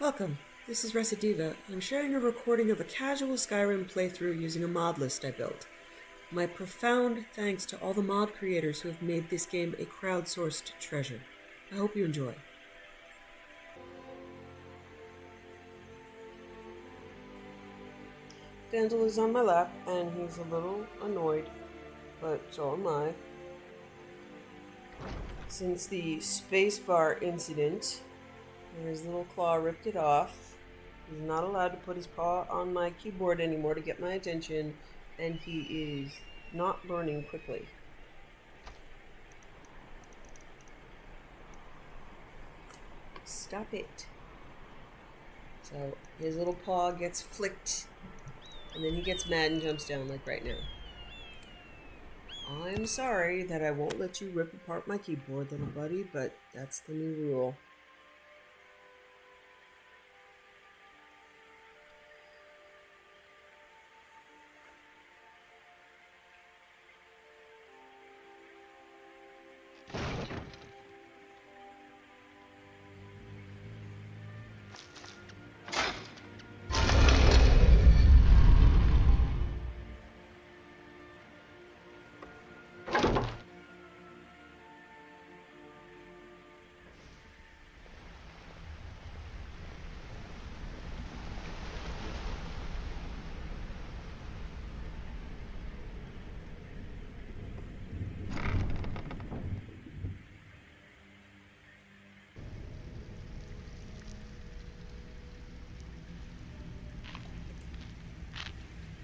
Welcome. This is Recidiva. I'm sharing a recording of a casual Skyrim playthrough using a mod list I built. My profound thanks to all the mod creators who have made this game a crowdsourced treasure. I hope you enjoy. Vandal is on my lap, and he's a little annoyed, but so am I. Since the spacebar incident, his little claw ripped it off. He's not allowed to put his paw on my keyboard anymore to get my attention, and he is not learning quickly. Stop it. So his little paw gets flicked, and then he gets mad and jumps down like right now. I'm sorry that I won't let you rip apart my keyboard, little buddy, but that's the new rule.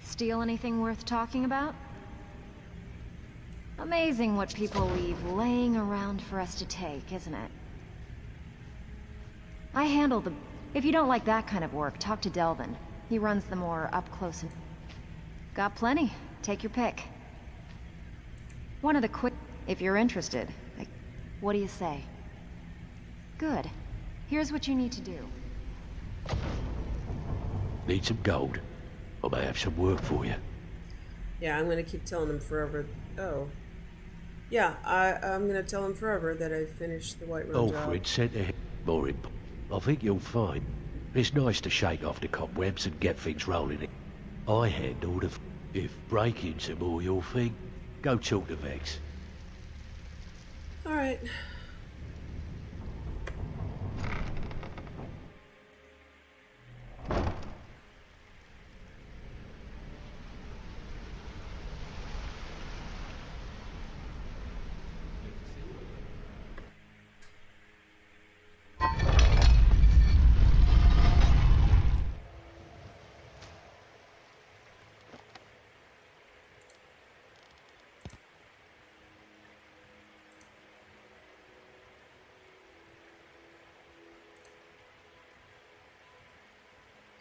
Steal anything worth talking about? Amazing what people leave laying around for us to take, isn't it? I handle the... If you don't like that kind of work, talk to Delvin. He runs the more up-close and... Got plenty. Take your pick. One of the quick... If you're interested. What do you say? Good. Here's what you need to do. Need some gold? I may have some work for you. Yeah, I'm gonna keep telling him forever. Oh. Yeah, I'm gonna tell him forever that I finished the Whiterun job. Alfred sent ahead more important. I think you'll find it's nice to shake off the cobwebs and get things rolling. I handle the... If break-ins are more your thing, go talk to Vex. Alright.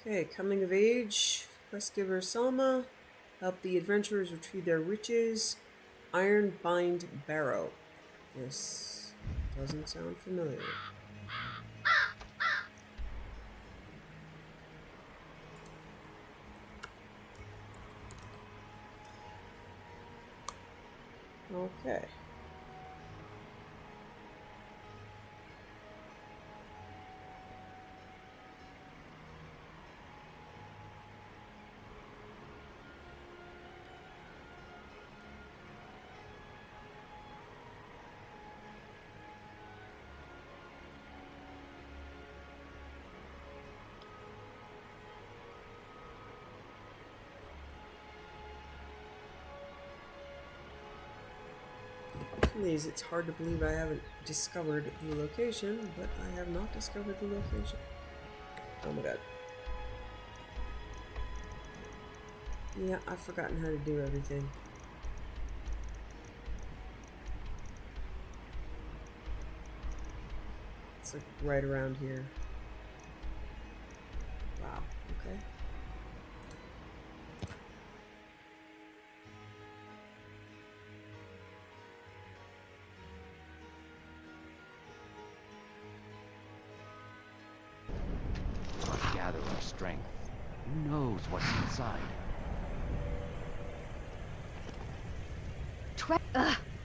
Okay, coming of age, quest giver Selma, help the adventurers retrieve their riches, Iron Bind Barrow. This doesn't sound familiar. Okay. Please, it's hard to believe I haven't discovered the location, but I have not discovered the location. Oh my god. Yeah, I've forgotten how to do everything. It's like right around here. Wow, okay. Gather our strength. Who knows what's inside?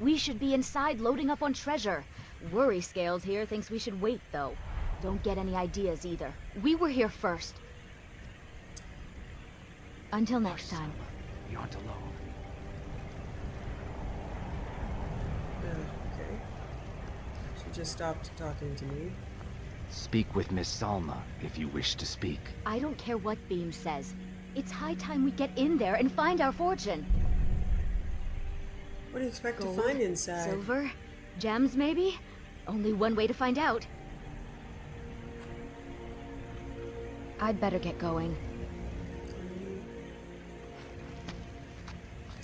We should be inside loading up on treasure. Worry Scales here thinks we should wait, though. Don't get any ideas either. We were here first. Until next time. You aren't alone. Okay. She just stopped talking to me. Speak with Miss Salma if you wish to speak. I don't care what Beam says. It's high time we get in there and find our fortune. What do you expect Gold, to find inside? Silver? Gems, maybe? Only one way to find out. I'd better get going.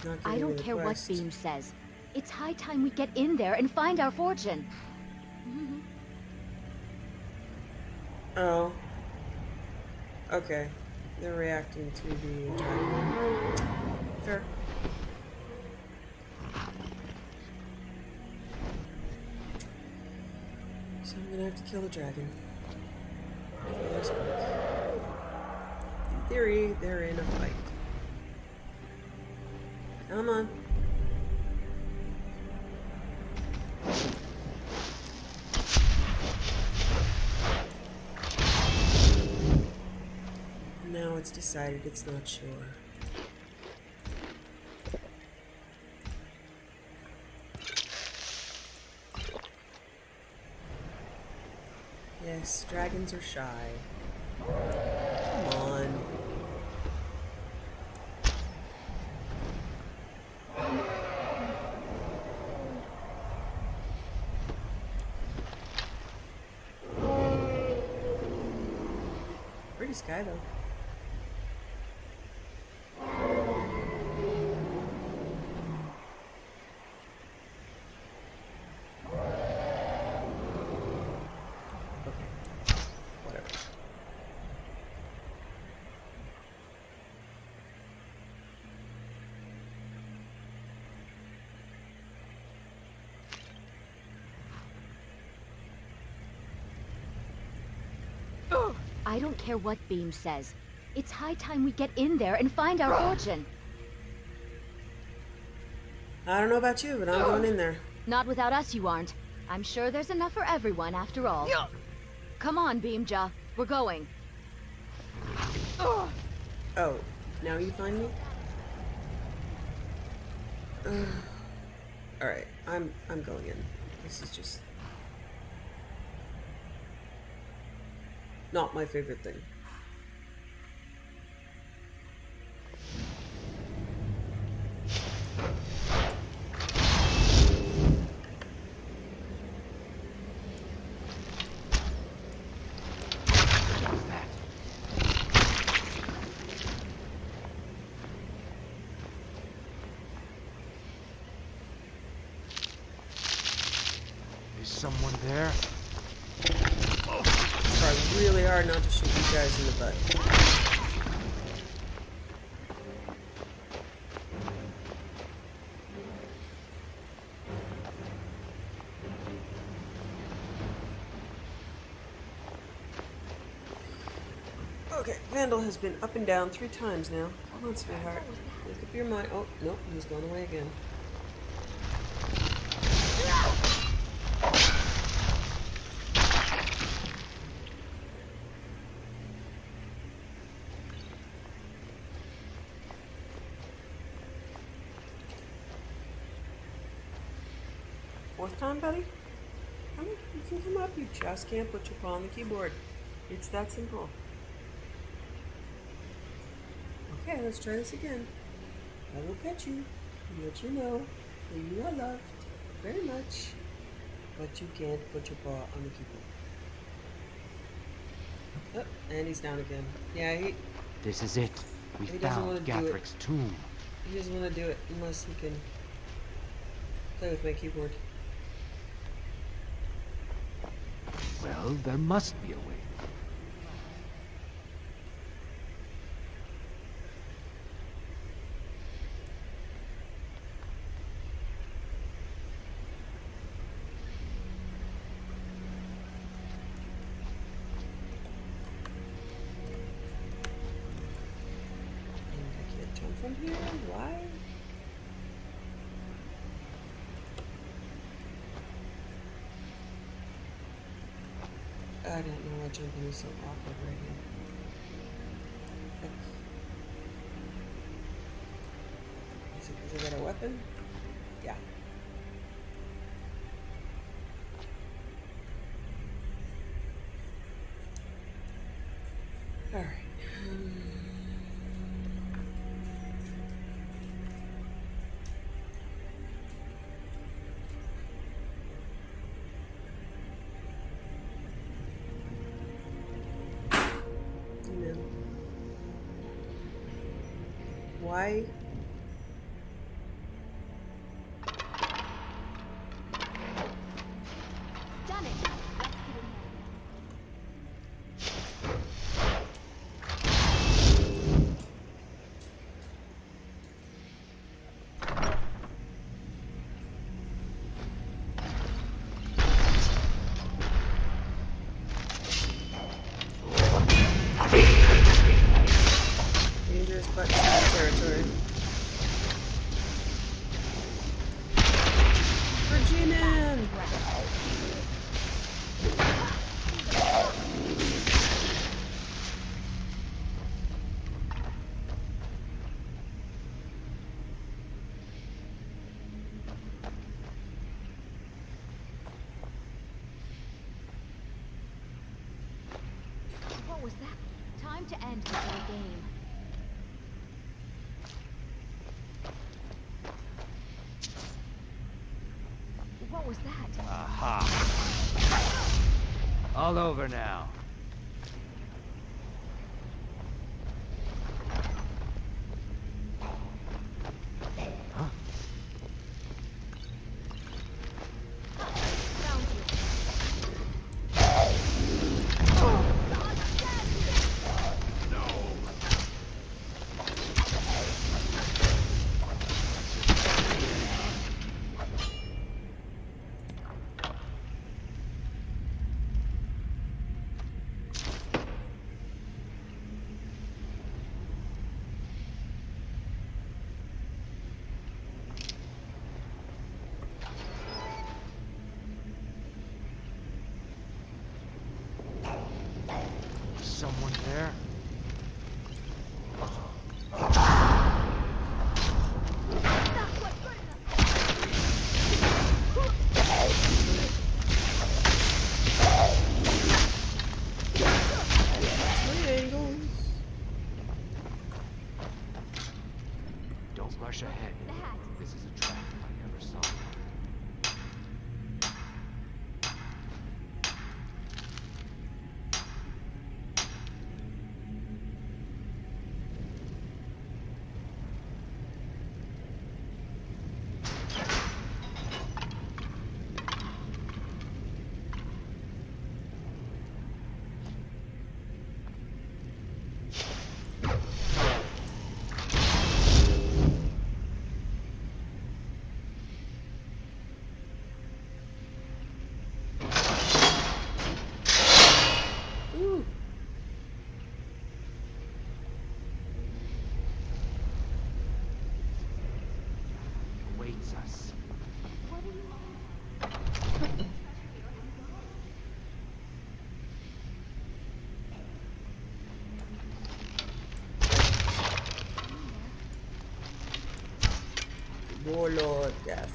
Not I giving me don't the care what quest. Beam says. It's high time we get in there and find our fortune. Oh. Okay. They're reacting to the dragon. Fair. So I'm gonna have to kill the dragon. For this book. In theory, they're in a fight. Come on. Now it's decided it's not sure. Yes, dragons are shy. Come on. Pretty sky though. I don't care what Beam says. It's high time we get in there and find our fortune. I don't know about you, but I'm going in there. Not without us, you aren't. I'm sure there's enough for everyone after all. Come on, Beamja. We're going. Oh, now you find me? Alright, I'm going in. This is just not my favorite thing. Is someone there? Try really hard not to shoot you guys in the butt. Okay, Vandal has been up and down 3 times now. Come on, sweetheart. Make up your mind. Oh, nope, he's going away again. Fourth time, buddy? Come on, you can come up. You just can't put your paw on the keyboard. It's that simple. Okay, let's try this again. I will pet you and let you know that you are loved very much, but you can't put your paw on the keyboard. Oh, and he's down again. Yeah, This is it. We He doesn't wanna found do it. Gathric's tomb. he doesn't want to do it unless he can play with my keyboard. Well, there must be a way. And I can't jump from here? Why? I don't know why jumping is so awkward right here. Is it because I got a weapon? Yeah. Alright. Why? Done it. Dangerous but territory. For G-Man! What was that? Time to end this whole game. What was that? Aha! All over now. Found you. Someone there? Triangles. Don't rush ahead. That. This is a trap if I ever saw one. Ooh. Awaits us. What do you Warlord death.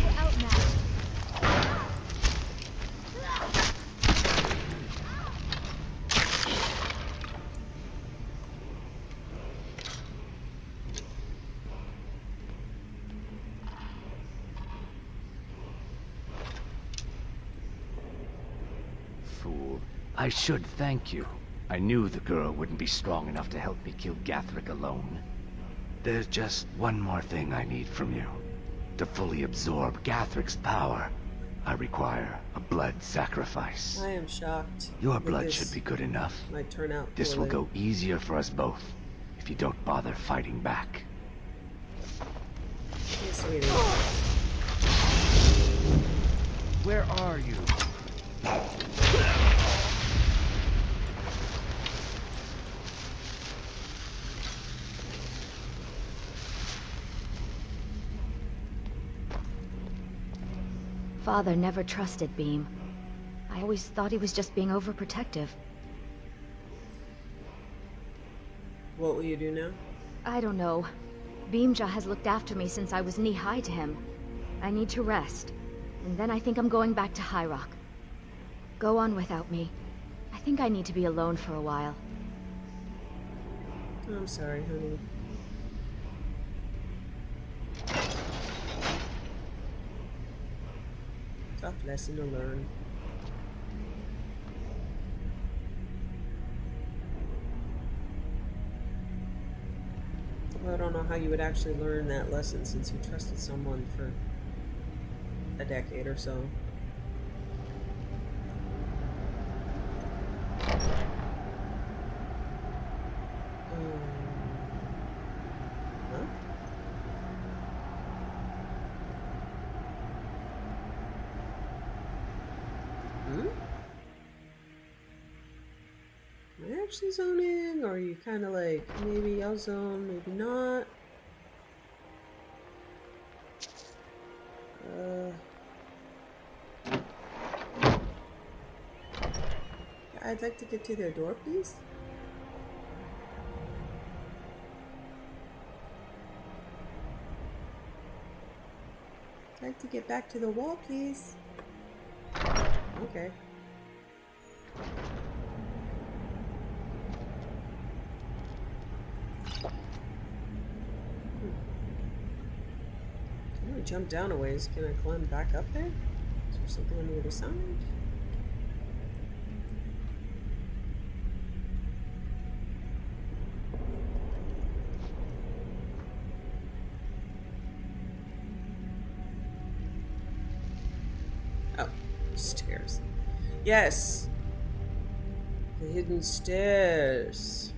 We're outmatched. Fool. I should thank you. I knew the girl wouldn't be strong enough to help me kill Gathric alone. There's just one more thing I need from you. To fully absorb Gathric's power, I require a blood sacrifice. I am shocked. Your that blood this should be good enough. Might turn out This will poorly. go easier for us both if you don't bother fighting back. Hey, sweetie. Where are you? Father never trusted Beam. I always thought he was just being overprotective. What will you do now? I don't know. Beamja has looked after me since I was knee-high to him. I need to rest. And then I think I'm going back to High Rock. Go on without me. I think I need to be alone for a while. I'm sorry, honey. Tough lesson to learn. Well, I don't know how you would actually learn that lesson since you trusted someone for a decade or so. Huh? Hmm? Am I actually zoning, or are you kind of like, maybe I'll zone, maybe not? I'd like to get to their door, please. I'd like to get back to the wall, please. Okay. Can I jump down a ways? Can I climb back up there? Is there something on the other side? Oh, stairs. Yes! The hidden stairs.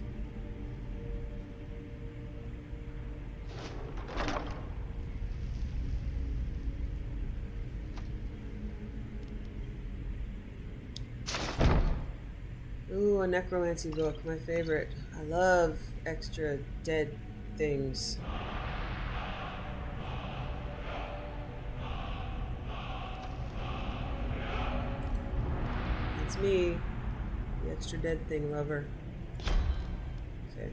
Ooh, a necromancy book, my favorite. I love extra dead things. It's me, the extra dead thing lover. Okay.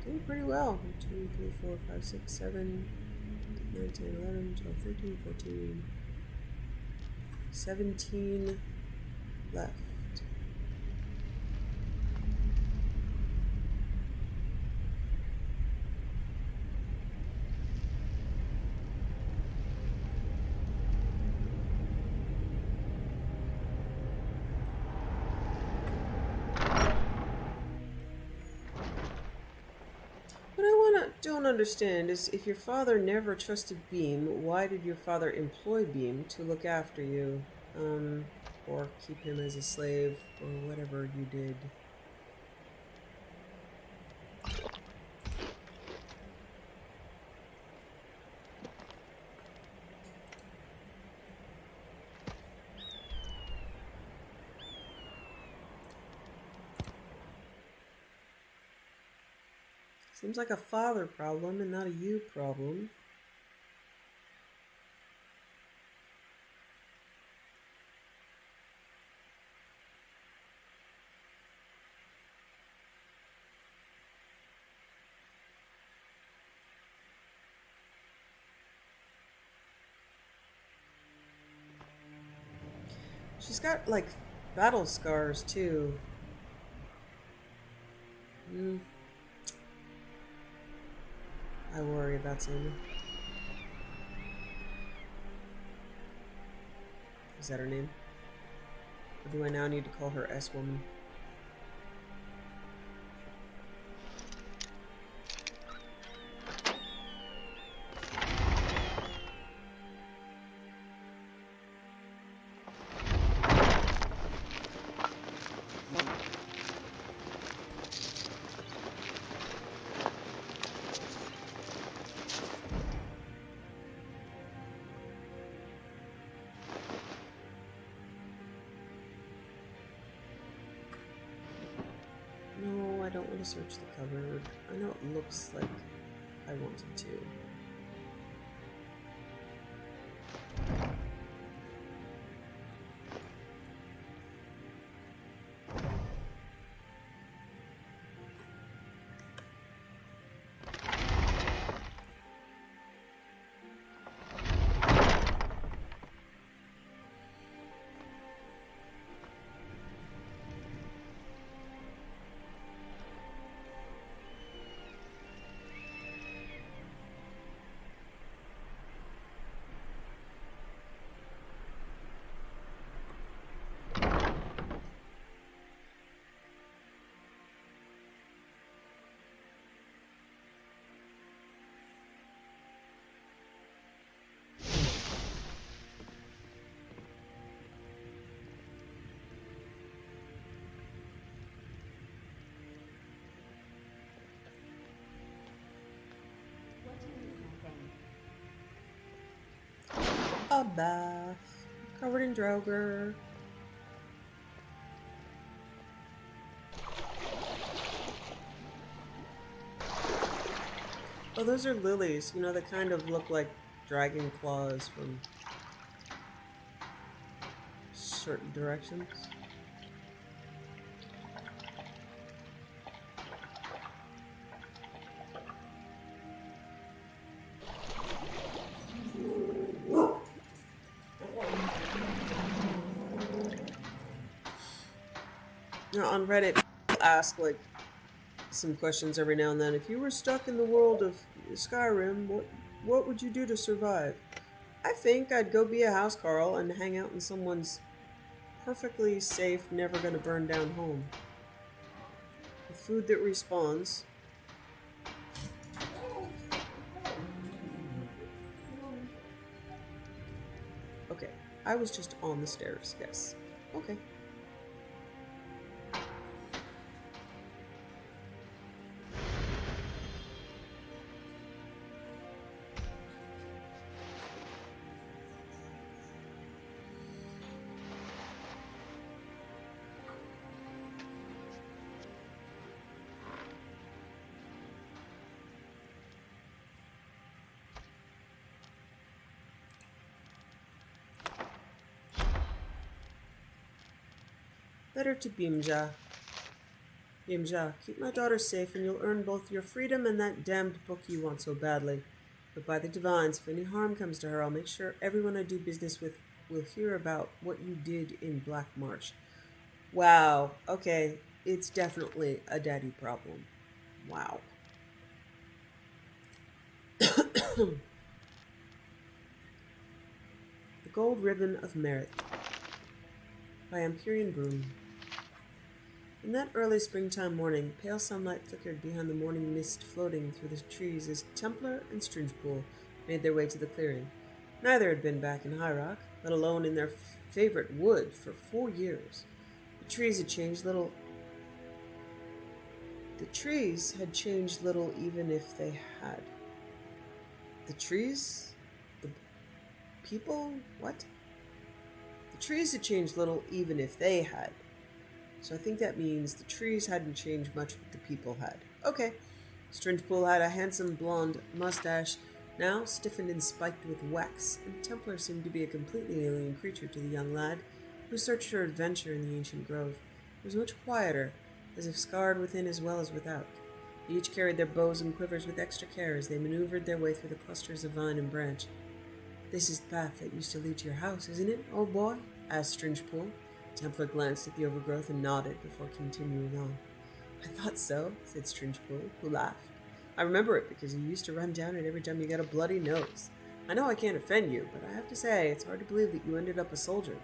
Doing pretty well. 1, 2, 3, 4, 5, 6, 7, 8, 9, 10, 11, 12, 13, 14, 17 left. What I don't understand is if your father never trusted Beam, why did your father employ Beam to look after you? Or keep him as a slave, or whatever you did. Seems like a father problem and not a you problem. She's got, like, battle scars, too. I worry about Sammy. Is that her name? Or do I now need to call her S-Woman? No, I don't want to search the cupboard. I know it looks like I wanted to. a bath. Covered in Draugr. Oh, those are lilies. You know, they kind of look like dragon claws from certain directions. You know, on Reddit, people ask like some questions every now and then. If you were stuck in the world of Skyrim, what would you do to survive? I think I'd go be a housecarl and hang out in someone's perfectly safe, never gonna burn down home. With food that respawns. Okay, I was just on the stairs, yes. Okay. Letter to Bimja. Bimja, keep my daughter safe and you'll earn both your freedom and that damned book you want so badly. But by the divines, if any harm comes to her, I'll make sure everyone I do business with will hear about what you did in Black Marsh. Wow, okay, it's definitely a daddy problem. Wow. The Gold Ribbon of Merit by Empyrean Broom. In that early springtime morning, pale sunlight flickered behind the morning mist floating through the trees as Templar and Stringepool made their way to the clearing. Neither had been back in High Rock, let alone in their favorite wood, for 4 years. The trees had changed little even if they had. The trees? The people? What? The trees had changed little even if they had. So I think that means the trees hadn't changed much, but the people had. Okay. Stringepool had a handsome blonde mustache, now stiffened and spiked with wax, and Templar seemed to be a completely alien creature to the young lad, who searched for adventure in the ancient grove. It was much quieter, as if scarred within as well as without. They each carried their bows and quivers with extra care as they maneuvered their way through the clusters of vine and branch. This is the path that used to lead to your house, isn't it, old boy? Asked Stringepool. Templar glanced at the overgrowth and nodded before continuing on. I thought so, said Stringepool, who laughed. I remember it because you used to run down it every time you got a bloody nose. I know I can't offend you, but I have to say, it's hard to believe that you ended up a soldier.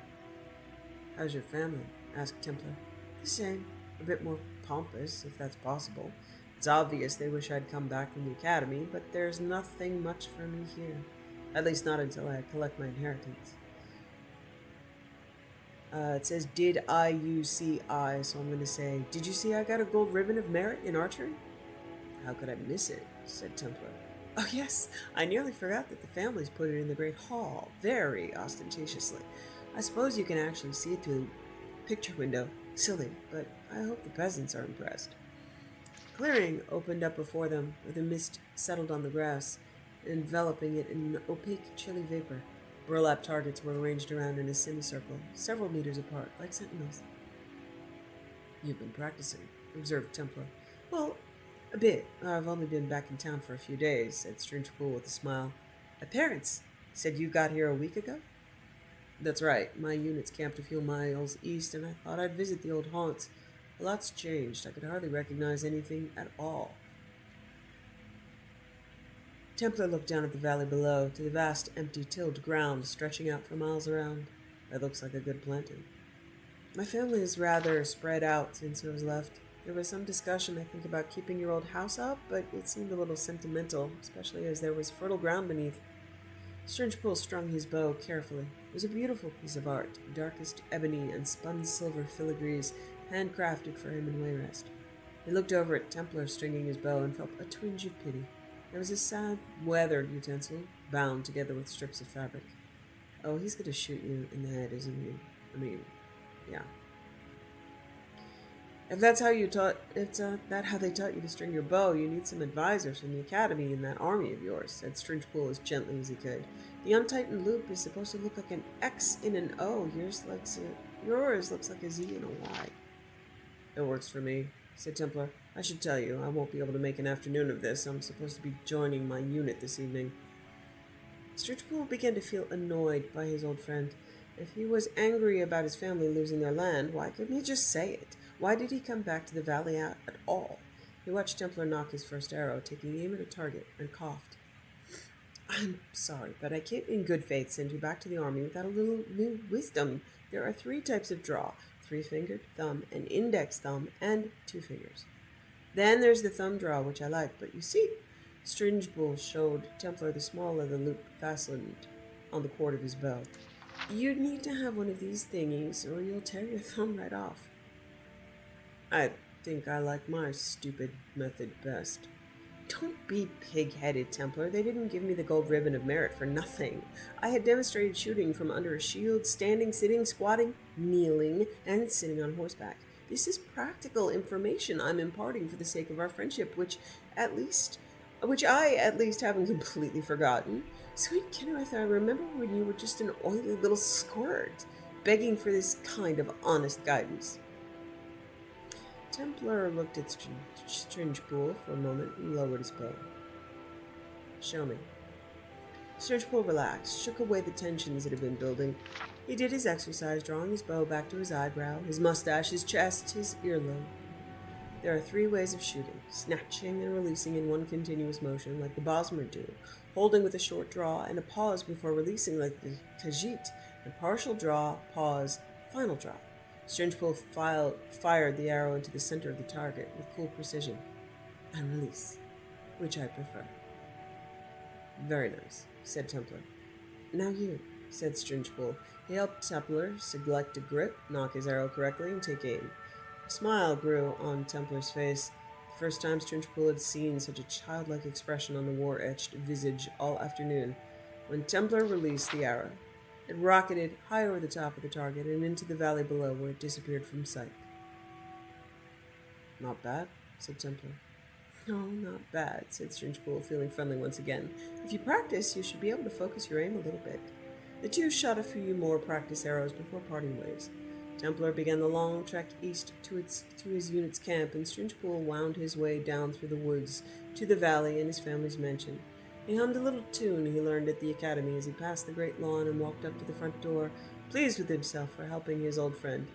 How's your family? Asked Templar. The same. A bit more pompous, if that's possible. It's obvious they wish I'd come back from the academy, but there's nothing much for me here. At least not until I collect my inheritance. It says, did you see I, so I'm going to say, did you see I got a gold ribbon of merit in archery? How could I miss it? Said Templar. Oh yes, I nearly forgot that the families put it in the great hall, very ostentatiously. I suppose you can actually see it through the picture window. Silly, but I hope the peasants are impressed. Clearing opened up before them, where the mist settled on the grass, enveloping it in an opaque, chilly vapor. Burlap targets were arranged around in a semicircle, several meters apart, like sentinels. You've been practicing, observed Templar. Well, a bit. I've only been back in town for a few days, said Stringepool with a smile. My parents said you got here a week ago? That's right. My unit's camped a few miles east, and I thought I'd visit the old haunts. A lot's changed. I could hardly recognize anything at all. Templar looked down at the valley below, to the vast, empty, tilled ground stretching out for miles around. That looks like a good planting. My family is rather spread out since I was left. There was some discussion, I think, about keeping your old house up, but it seemed a little sentimental, especially as there was fertile ground beneath. Stringepool strung his bow carefully. It was a beautiful piece of art, darkest ebony and spun silver filigrees, handcrafted for him in Wayrest. He looked over at Templar stringing his bow and felt a twinge of pity. There was a sad, weathered utensil, bound together with strips of fabric. Oh, he's gonna shoot you in the head, isn't he? I mean, yeah. If that's how you taught, that how they taught you to string your bow, you need some advisors from the academy in that army of yours, said Stringepool as gently as he could. The untightened loop is supposed to look like an X in an O. Yours looks like a Z and a Y. It works for me, said Templar. I should tell you, I won't be able to make an afternoon of this. I'm supposed to be joining my unit this evening. Stringepool began to feel annoyed by his old friend. If he was angry about his family losing their land, why couldn't he just say it? Why did he come back to the valley at all? He watched Templar knock his first arrow, taking aim at a target, and coughed. I'm sorry, but I can't in good faith send you back to the army without a little new wisdom. There are 3 types of draw: 3-fingered, thumb, and index thumb, and 2 fingers. Then there's the thumb draw, which I like, but you see, Stringepool showed Templar the small leather loop fastened on the cord of his bow. You need to have one of these thingies, or you'll tear your thumb right off. I think I like my stupid method best. Don't be pig-headed, Templar. They didn't give me the gold ribbon of merit for nothing. I had demonstrated shooting from under a shield, standing, sitting, squatting, kneeling, and sitting on horseback. This is practical information I'm imparting for the sake of our friendship, which I at least haven't completely forgotten. Sweet Kinnereth, I remember when you were just an oily little squirt, begging for this kind of honest guidance. Templar looked at Stringepool for a moment and lowered his bow. Show me. Stringepool relaxed, shook away the tensions that had been building. He did his exercise, drawing his bow back to his eyebrow, his mustache, his chest, his earlobe. There are 3 ways of shooting: snatching and releasing in one continuous motion, like the Bosmer do, holding with a short draw, and a pause before releasing, like the Khajiit, and partial draw, pause, final draw. Stringepool fired the arrow into the center of the target with cool precision, and release, which I prefer. Very nice, said Templar. Now you, said Stringepool. He helped Templar select a grip, knock his arrow correctly, and take aim. A smile grew on Templar's face, the first time Stringepool had seen such a childlike expression on the war-etched visage all afternoon. When Templar released the arrow, it rocketed high over the top of the target and into the valley below, where it disappeared from sight. Not bad, said Templar. No, not bad, said Stringepool, feeling friendly once again. If you practice, you should be able to focus your aim a little bit. The 2 shot a few more practice arrows before parting ways. Templar began the long trek east to his unit's camp, and Stringepool wound his way down through the woods to the valley and his family's mansion. He hummed a little tune he learned at the academy as he passed the great lawn and walked up to the front door, pleased with himself for helping his old friend.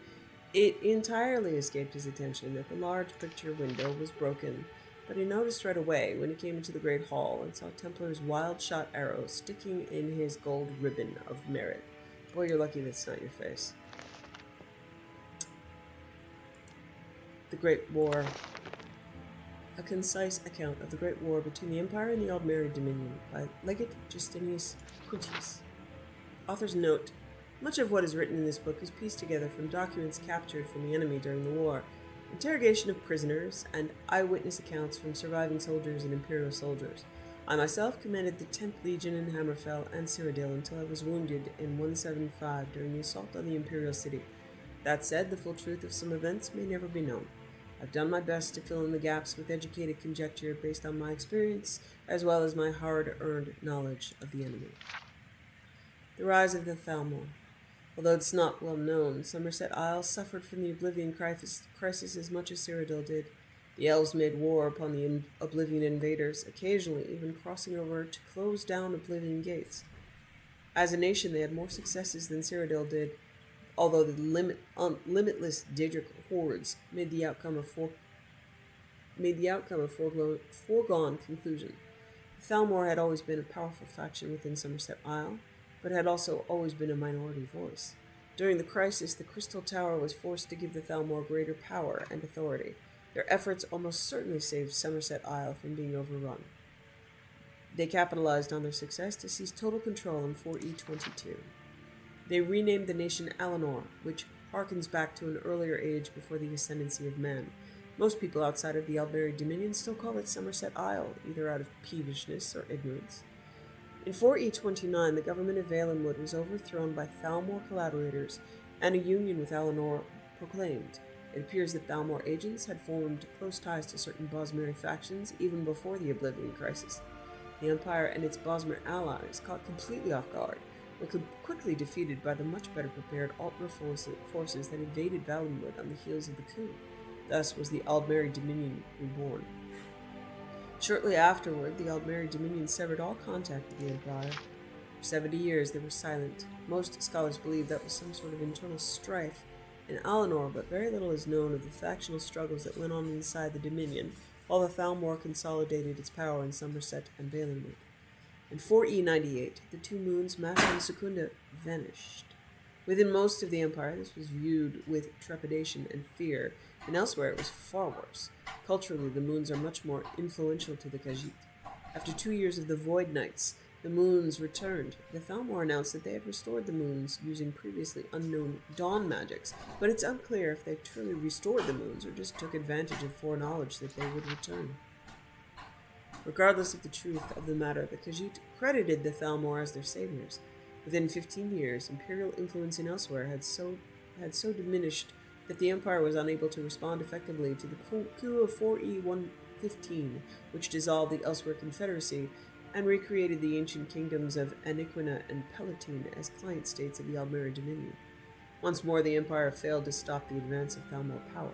It entirely escaped his attention that the large picture window was broken, but he noticed right away when he came into the great hall and saw Templar's wild-shot arrow sticking in his gold ribbon of merit. Boy, you're lucky that's not your face. The Great War. A concise account of the Great War between the Empire and the Aldmeri Dominion by Legate Justinius Quintius. Author's note: much of what is written in this book is pieced together from documents captured from the enemy during the war, interrogation of prisoners, and eyewitness accounts from surviving soldiers and Imperial soldiers. I myself commanded the 10th Legion in Hammerfell and Cyrodiil until I was wounded in 175 during the assault on the Imperial city. That said, the full truth of some events may never be known. I've done my best to fill in the gaps with educated conjecture based on my experience, as well as my hard-earned knowledge of the enemy. The rise of the Thalmor. Although it's not well known, Somerset Isle suffered from the Oblivion crisis as much as Cyrodiil did. The elves made war upon the Oblivion invaders, occasionally even crossing over to close down Oblivion gates. As a nation, they had more successes than Cyrodiil did, although the limitless Daedric hordes made the outcome a foregone conclusion. The Thalmor had always been a powerful faction within Somerset Isle, but had also always been a minority voice. During the crisis, the Crystal Tower was forced to give the Thalmor greater power and authority. Their efforts almost certainly saved Somerset Isle from being overrun. They capitalized on their success to seize total control in 4E22. They renamed the nation Alinor, which harkens back to an earlier age before the ascendancy of man. Most people outside of the Aldmeri Dominion still call it Somerset Isle, either out of peevishness or ignorance. In 4E29, the government of Valenwood was overthrown by Thalmor collaborators, and a union with Alinor proclaimed. It appears that Thalmor agents had formed close ties to certain Bosmeri factions even before the Oblivion Crisis. The Empire and its Bosmer allies, caught completely off guard, were quickly defeated by the much better prepared Altmer forces that invaded Valenwood on the heels of the coup. Thus was the Aldmeri Dominion reborn. Shortly afterward, the Aldmeri Dominion severed all contact with the Empire. For 70 years they were silent. Most scholars believe that was some sort of internal strife in Alinor, but very little is known of the factional struggles that went on inside the Dominion, while the Thalmor consolidated its power in Somerset and Valenwood. In 4E98, the two moons, Masha and Secunda, vanished. Within most of the Empire, this was viewed with trepidation and fear, and elsewhere it was far worse. Culturally, the moons are much more influential to the Khajiit. After 2 years of the Void Nights, the moons returned. The Thalmor announced that they had restored the moons using previously unknown dawn magics, but it's unclear if they truly restored the moons or just took advantage of foreknowledge that they would return. Regardless of the truth of the matter, the Khajiit credited the Thalmor as their saviors. Within 15 years, imperial influence in elsewhere had so diminished that the Empire was unable to respond effectively to the coup of 4E115, which dissolved the Elsewhere Confederacy and recreated the ancient kingdoms of Aniquina and Palatine as client states of the Aldmeri Dominion. Once more, the Empire failed to stop the advance of Thalmor power.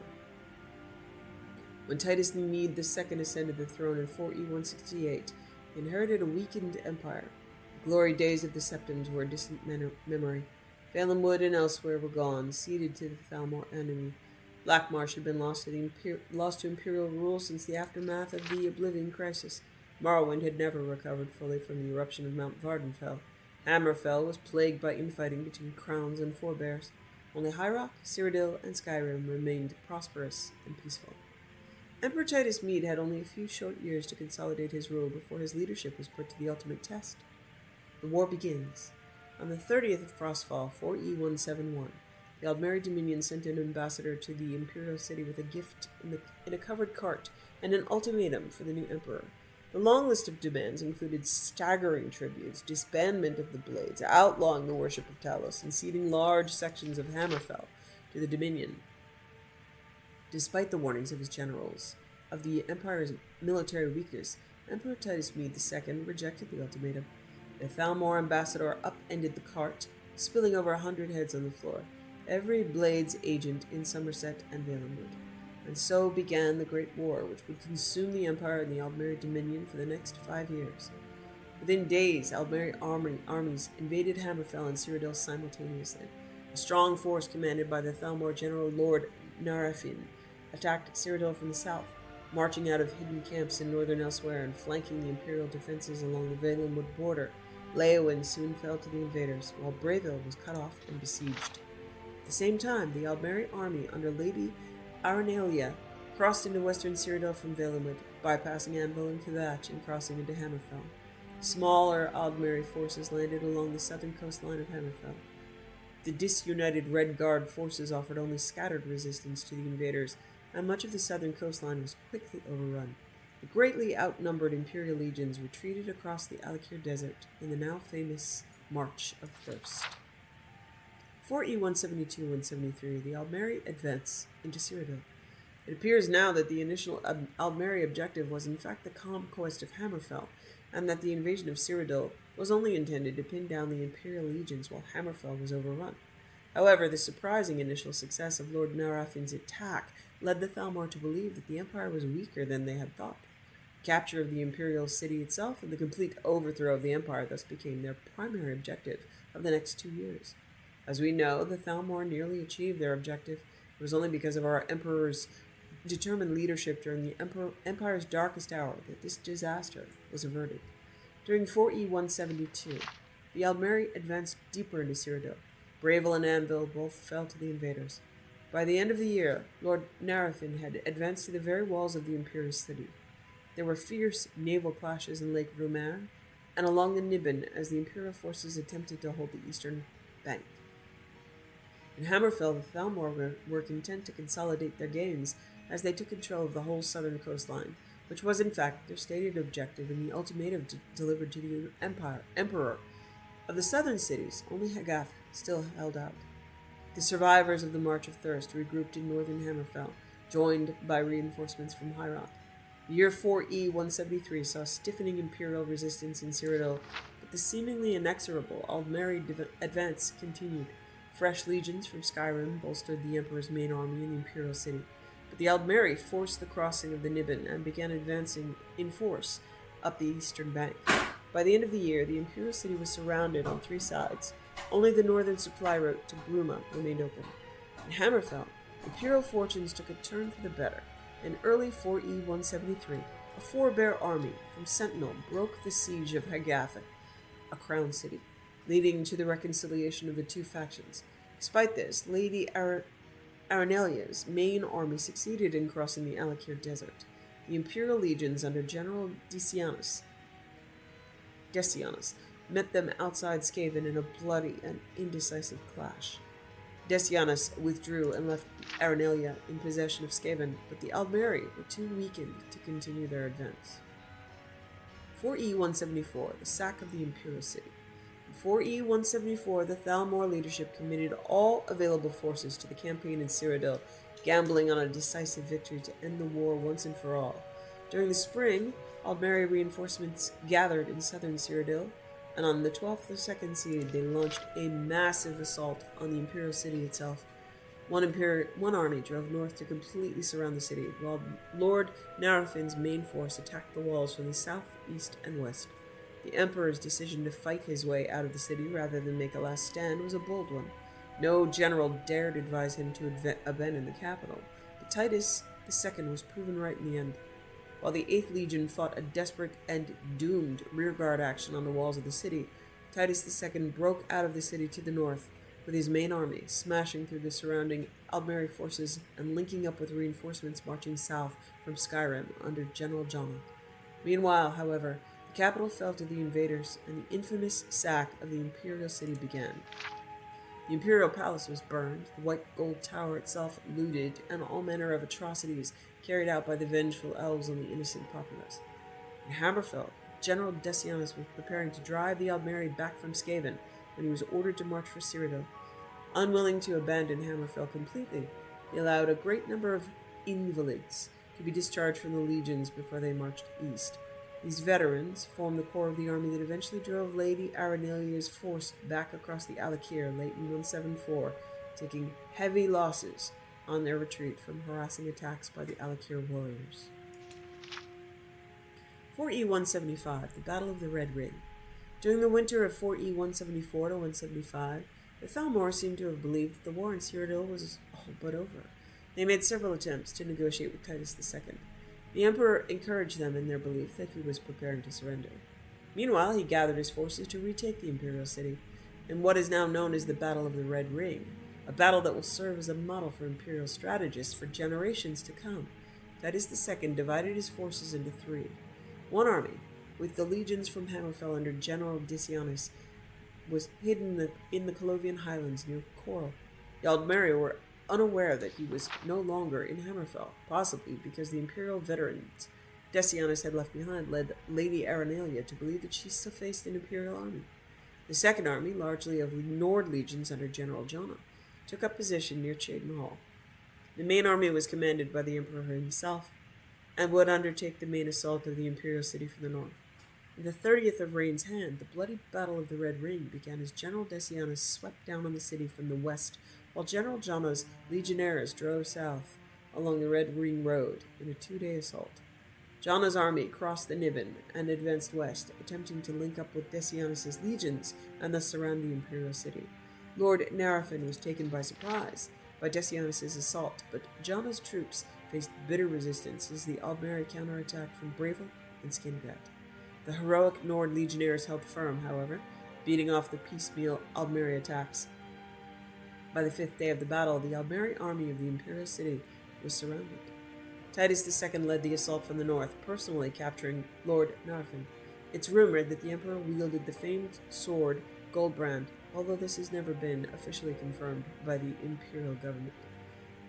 When Titus Mede II ascended the throne in 4E168, he inherited a weakened empire. The glory days of the Septons were a distant memory. Valenwood and elsewhere were gone, ceded to the Thalmor enemy. Blackmarsh had been lost to imperial rule since the aftermath of the Oblivion Crisis. Morrowind had never recovered fully from the eruption of Mount Vardenfell. Hammerfell was plagued by infighting between crowns and forebears. Only High Rock, Cyrodiil, and Skyrim remained prosperous and peaceful. Emperor Titus Mede had only a few short years to consolidate his rule before his leadership was put to the ultimate test. The war begins. On the 30th of Frostfall, 4E171, the Aldmeri Dominion sent an ambassador to the imperial city with a gift in a covered cart and an ultimatum for the new emperor. The long list of demands included staggering tributes, disbandment of the Blades, outlawing the worship of Talos, and ceding large sections of Hammerfell to the Dominion. Despite the warnings of his generals of the Empire's military weakness, Emperor Titus Mede II rejected the ultimatum. The Thalmor ambassador upended the cart, spilling over 100 heads on the floor, every Blades agent in Somerset and Valenwood. And so began the Great War, which would consume the Empire and the Aldmeri Dominion for the next 5 years. Within days, Aldmeri armies invaded Hammerfell and Cyrodiil simultaneously. A strong force commanded by the Thalmor general Lord Narafin attacked Cyrodiil from the south, marching out of hidden camps in northern Elsewhere and flanking the imperial defenses along the Valenwood border. Leowyn soon fell to the invaders, while Brayville was cut off and besieged. At the same time, the Aldmeri army under Lady Aranelia crossed into western Cyrodiil from Valenwood, bypassing Anvil and Kivach and crossing into Hammerfell. Smaller Aldmeri forces landed along the southern coastline of Hammerfell. The disunited Red Guard forces offered only scattered resistance to the invaders, and much of the southern coastline was quickly overrun. The greatly outnumbered Imperial legions retreated across the Alakir Desert in the now famous March of Thirst. 4E172 and 73, the Aldmeri advance into Cyrodiil. It appears now that the initial Aldmeri objective was in fact the conquest of Hammerfell, and that the invasion of Cyrodiil was only intended to pin down the Imperial legions while Hammerfell was overrun. However, the surprising initial success of Lord Narafin's attack led the Thalmor to believe that the Empire was weaker than they had thought. The capture of the Imperial city itself and the complete overthrow of the Empire thus became their primary objective of the next 2 years. As we know, the Thalmor nearly achieved their objective. It was only because of our Emperor's determined leadership during the Empire's darkest hour that this disaster was averted. During 4E172, the Aldmeri advanced deeper into Cyrodiil. Brayville and Anvil both fell to the invaders. By the end of the year, Lord Narafin had advanced to the very walls of the Imperial city. There were fierce naval clashes in Lake Rumain and along the Niben as the Imperial forces attempted to hold the eastern bank. In Hammerfell, the Thalmor were content to consolidate their gains as they took control of the whole southern coastline. which was in fact their stated objective in the ultimatum delivered to the emperor. Of the southern cities, only Hagath still held out. The survivors of the March of Thirst regrouped in northern Hammerfell, joined by reinforcements from Hyrok. The year 4E 173 saw stiffening imperial resistance in Cyrodiil, but the seemingly inexorable Aldmeri advance continued. Fresh legions from Skyrim bolstered the Emperor's main army in the imperial city, but the Aldmeri forced the crossing of the Niben and began advancing in force up the eastern bank. By the end of the year, the imperial city was surrounded on three sides. Only the northern supply route to Bruma remained open. In Hammerfell, imperial fortunes took a turn for the better. In early 4E 173, a four-bear army from Sentinel broke the siege of Hagath, a crown city, leading to the reconciliation of the two factions. Despite this, Lady Aranelia's main army succeeded in crossing the Alakir Desert. The imperial legions under General Decianus met them outside Skaven in a bloody and indecisive clash. Decianus withdrew and left Aranelia in possession of Skaven, but the Aldmeri were too weakened to continue their advance. 4E 174, the sack of the Imperial City. In 4E 174, the Thalmor leadership committed all available forces to the campaign in Cyrodiil, gambling on a decisive victory to end the war once and for all. During the spring, Aldmeri reinforcements gathered in southern Cyrodiil, and on the 12th of Second Siege, they launched a massive assault on the Imperial City itself. One army drove north to completely surround the city, while Lord Narafin's main force attacked the walls from the south, east, and west. The Emperor's decision to fight his way out of the city rather than make a last stand was a bold one. No general dared advise him to abandon the capital, but Titus II was proven right in the end. While the 8th Legion fought a desperate and doomed rearguard action on the walls of the city, Titus II broke out of the city to the north, with his main army smashing through the surrounding Aldmeri forces and linking up with reinforcements marching south from Skyrim under General Jonna. Meanwhile, however, the capital fell to the invaders, and the infamous sack of the Imperial City began. The Imperial Palace was burned, the White Gold Tower itself looted, and all manner of atrocities carried out by the vengeful elves on the innocent populace. In Hammerfell, General Decianus was preparing to drive the Aldmeri back from Skaven when he was ordered to march for Cyrodiil. Unwilling to abandon Hammerfell completely, he allowed a great number of invalids to be discharged from the legions before they marched east. These veterans formed the core of the army that eventually drove Lady Aranelia's force back across the Alakir late in 174, taking heavy losses on their retreat from harassing attacks by the Alakir warriors. 4E 175, the Battle of the Red Ring. During the winter of 4E 174 to 175, the Thalmor seemed to have believed that the war in Cyrodiil was all but over. They made several attempts to negotiate with Titus II. The Emperor encouraged them in their belief that he was preparing to surrender. Meanwhile, he gathered his forces to retake the Imperial City, in what is now known as the Battle of the Red Ring, a battle that will serve as a model for Imperial strategists for generations to come. Titus II divided his forces into three. One army, with the legions from Hammerfell under General Decianus, was hidden in the Colovian highlands near Coral. The Aldmeri were unaware that he was no longer in Hammerfell, possibly because the Imperial veterans Decianus had left behind led Lady Aranelia to believe that she still faced an Imperial army. The second army, largely of Nord legions under General Jonna, took up position near Chaden Hall. The main army was commanded by the Emperor himself, and would undertake the main assault of the Imperial City from the north. In the 30th of Rain's Hand, the bloody Battle of the Red Ring began as General Decianus swept down on the city from the west, while General Jonna's legionnaires drove south along the Red Ring Road in a 2-day assault. Jonna's army crossed the Niben and advanced west, attempting to link up with Decianus's legions and thus surround the Imperial City. Lord Narafin was taken by surprise by Decianus's assault, but Jonna's troops faced bitter resistance as the Aldmeri counterattacked from Bravel and Skingrat. The heroic Nord legionnaires held firm, however, beating off the piecemeal Aldmeri attacks. By the 5th day of the battle, the Aldmeri army of the Imperial City was surrounded. Titus II led the assault from the north, personally capturing Lord Narfin. It's rumored that the Emperor wielded the famed sword Goldbrand, although this has never been officially confirmed by the Imperial government.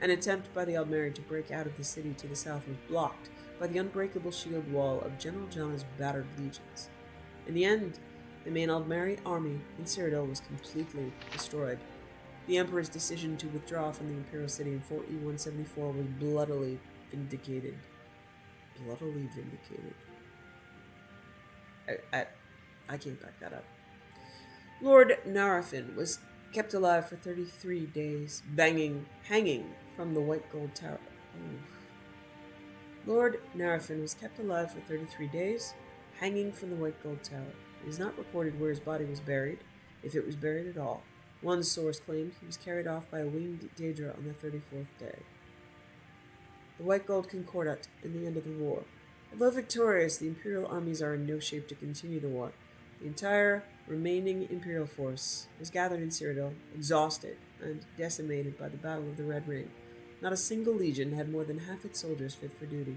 An attempt by the Aldmeri to break out of the city to the south was blocked by the unbreakable shield wall of General Jana's battered legions. In the end, the main Aldmeri army in Cyrodiil was completely destroyed. The Emperor's decision to withdraw from the Imperial City in 4E174 was bloodily vindicated. Bloodily vindicated. I can't back that up. Lord Narafin was kept alive for 33 days, hanging from the White Gold Tower. Lord Narafin was kept alive for 33 days, hanging from the White Gold Tower. It is not recorded where his body was buried, if it was buried at all. One source claimed he was carried off by a winged Daedra on the 34th day. The White Gold Concordat in the end of the war. Although victorious, the Imperial armies are in no shape to continue the war. The entire remaining Imperial force was gathered in Cyrodiil, exhausted and decimated by the Battle of the Red Ring. Not a single legion had more than half its soldiers fit for duty.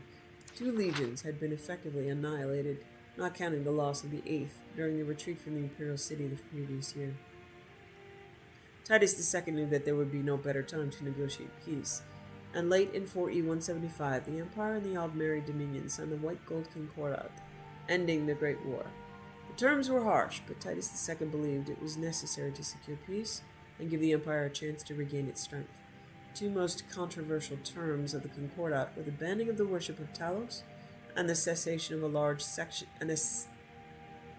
2 legions had been effectively annihilated, not counting the loss of the 8th during the retreat from the Imperial City the previous year. Titus II knew that there would be no better time to negotiate peace, and late in 4E175, the Empire and the Aldmeri Dominion signed the White Gold Concordat, ending the Great War. The terms were harsh, but Titus II believed it was necessary to secure peace and give the Empire a chance to regain its strength. The 2 most controversial terms of the Concordat were the banning of the worship of Talos and the cessation of a large section and a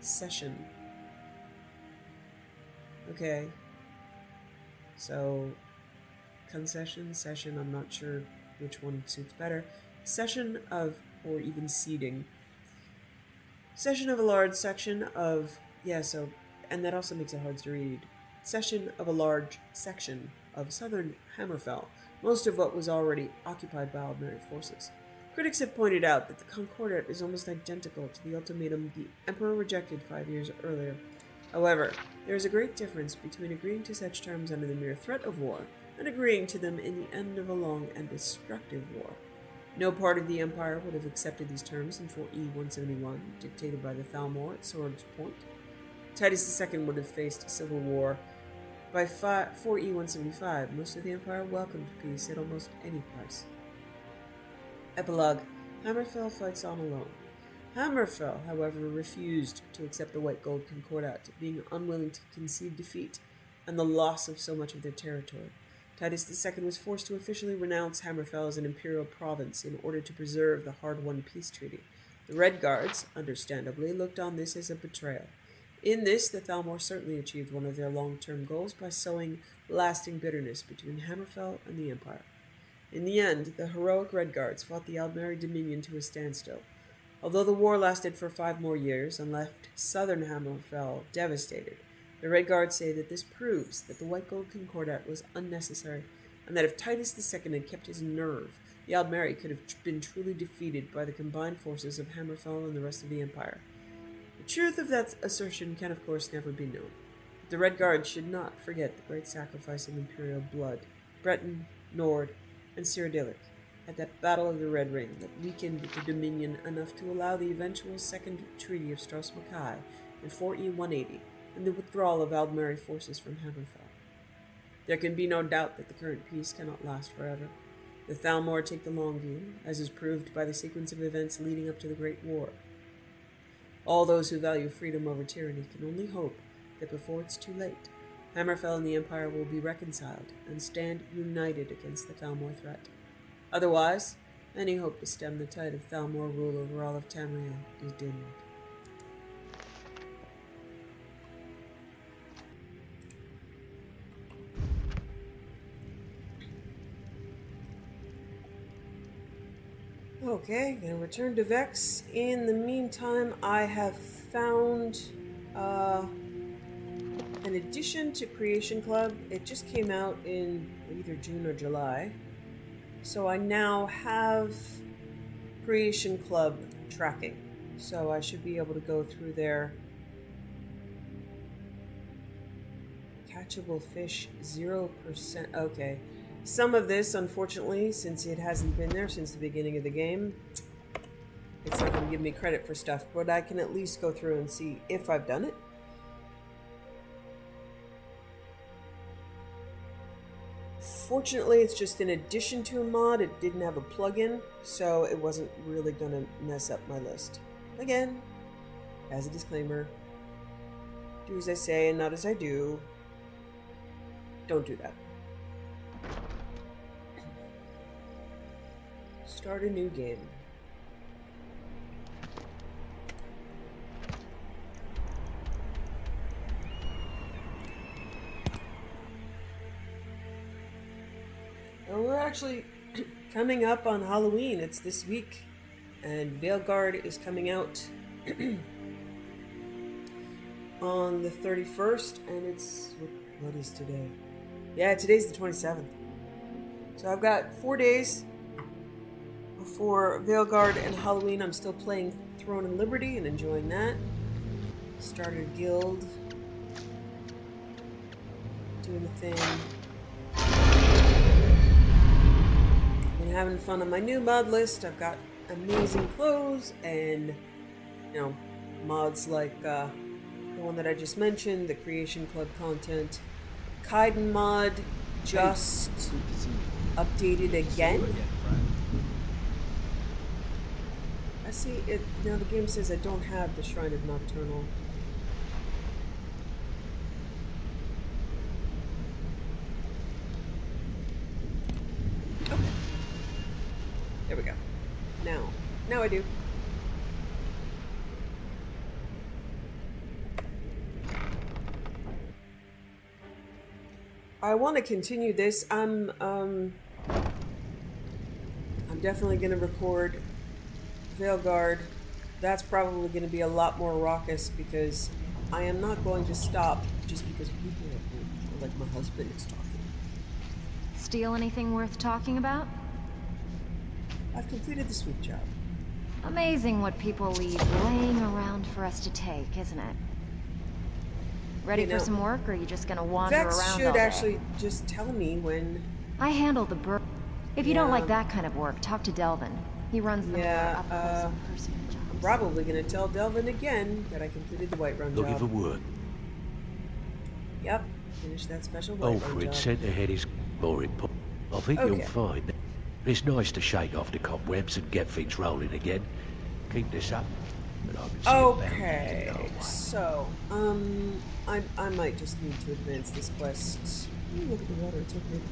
session. Okay. So, concession, session, I'm not sure which one suits better. Cession of, or even ceding. Cession of a large section of, and that also makes it hard to read. Cession of a large section of southern Hammerfell, most of what was already occupied by Aldmeri forces. Critics have pointed out that the Concordat is almost identical to the ultimatum the Emperor rejected 5 years earlier. However, there is a great difference between agreeing to such terms under the mere threat of war and agreeing to them in the end of a long and destructive war. No part of the Empire would have accepted these terms in 4E171, dictated by the Thalmor at Sword's Point. Titus II would have faced civil war. By 4E175, most of the Empire welcomed peace at almost any price. Epilogue. Hammerfell fights on alone. Hammerfell, however, refused to accept the White Gold Concordat, being unwilling to concede defeat and the loss of so much of their territory. Titus II was forced to officially renounce Hammerfell as an imperial province in order to preserve the hard-won peace treaty. The Red Guards, understandably, looked on this as a betrayal. In this, the Thalmor certainly achieved one of their long-term goals by sowing lasting bitterness between Hammerfell and the Empire. In the end, the heroic Red Guards fought the Aldmeri Dominion to a standstill. Although the war lasted for 5 more years and left southern Hammerfell devastated, the Red Guards say that this proves that the White Gold Concordat was unnecessary, and that if Titus II had kept his nerve, the Aldmeri could have been truly defeated by the combined forces of Hammerfell and the rest of the Empire. The truth of that assertion can, of course, never be known. But the Red Guards should not forget the great sacrifice of Imperial blood, Breton, Nord, and Cyrodiilic, at that Battle of the Red Ring that weakened the Dominion enough to allow the eventual Second Treaty of Stros-Makai in 4E180 and the withdrawal of Aldmeri forces from Hammerfell. There can be no doubt that the current peace cannot last forever. The Thalmor take the long view, as is proved by the sequence of events leading up to the Great War. All those who value freedom over tyranny can only hope that before it's too late, Hammerfell and the Empire will be reconciled and stand united against the Thalmor threat. Otherwise, any hope to stem the tide of Thalmor rule over all of Tamriel is dimmed. Okay, gonna return to Vex. In the meantime, I have found an addition to Creation Club. It just came out in either June or July. So I now have Creation Club tracking. So I should be able to go through there. Catchable fish, 0%. Okay. Some of this, unfortunately, since it hasn't been there since the beginning of the game, it's not going to give me credit for stuff, but I can at least go through and see if I've done it. Unfortunately, it's just in addition to a mod, it didn't have a plugin, so it wasn't really gonna mess up my list. Again, as a disclaimer, do as I say and not as I do. Don't do that. Start a new game. And we're actually coming up on Halloween. It's this week. And Veilguard is coming out on the 31st. And it's... what is today? Yeah, today's the 27th. So I've got 4 days before Veilguard and Halloween. I'm still playing Throne and Liberty and enjoying that. Started a guild. Doing the thing. Been having fun on my new mod list. I've got amazing clothes and, you know, mods like the one that I just mentioned, the Creation Club content. Kaidan mod just updated again. I see it now. The game says I don't have the Shrine of Nocturnal. Okay. There we go. Now I do. I want to continue this. I'm definitely going to record Veilguard. That's probably going to be a lot more raucous because I am not going to stop just because people are like my husband is talking. Steal anything worth talking about? I've completed the sweep job. Amazing what people leave laying around for us to take, isn't it? Ready for some work, or are you just gonna wander Vex around all should day? actually just tell me when... I handle the If you don't like that kind of work, talk to Delvin. He runs the more up close and personal jobs. I'm probably going to tell Delvin again that I completed the Whiterun job. Looking for work. Yep, finished that special Whiterun job. Alfred sent ahead his boring pop. I think you'll find it's nice to shake off the cobwebs and get things rolling again. Keep this up, and I can see okay, so, I might just need to advance this quest. Ooh, look at the water, it's so pretty.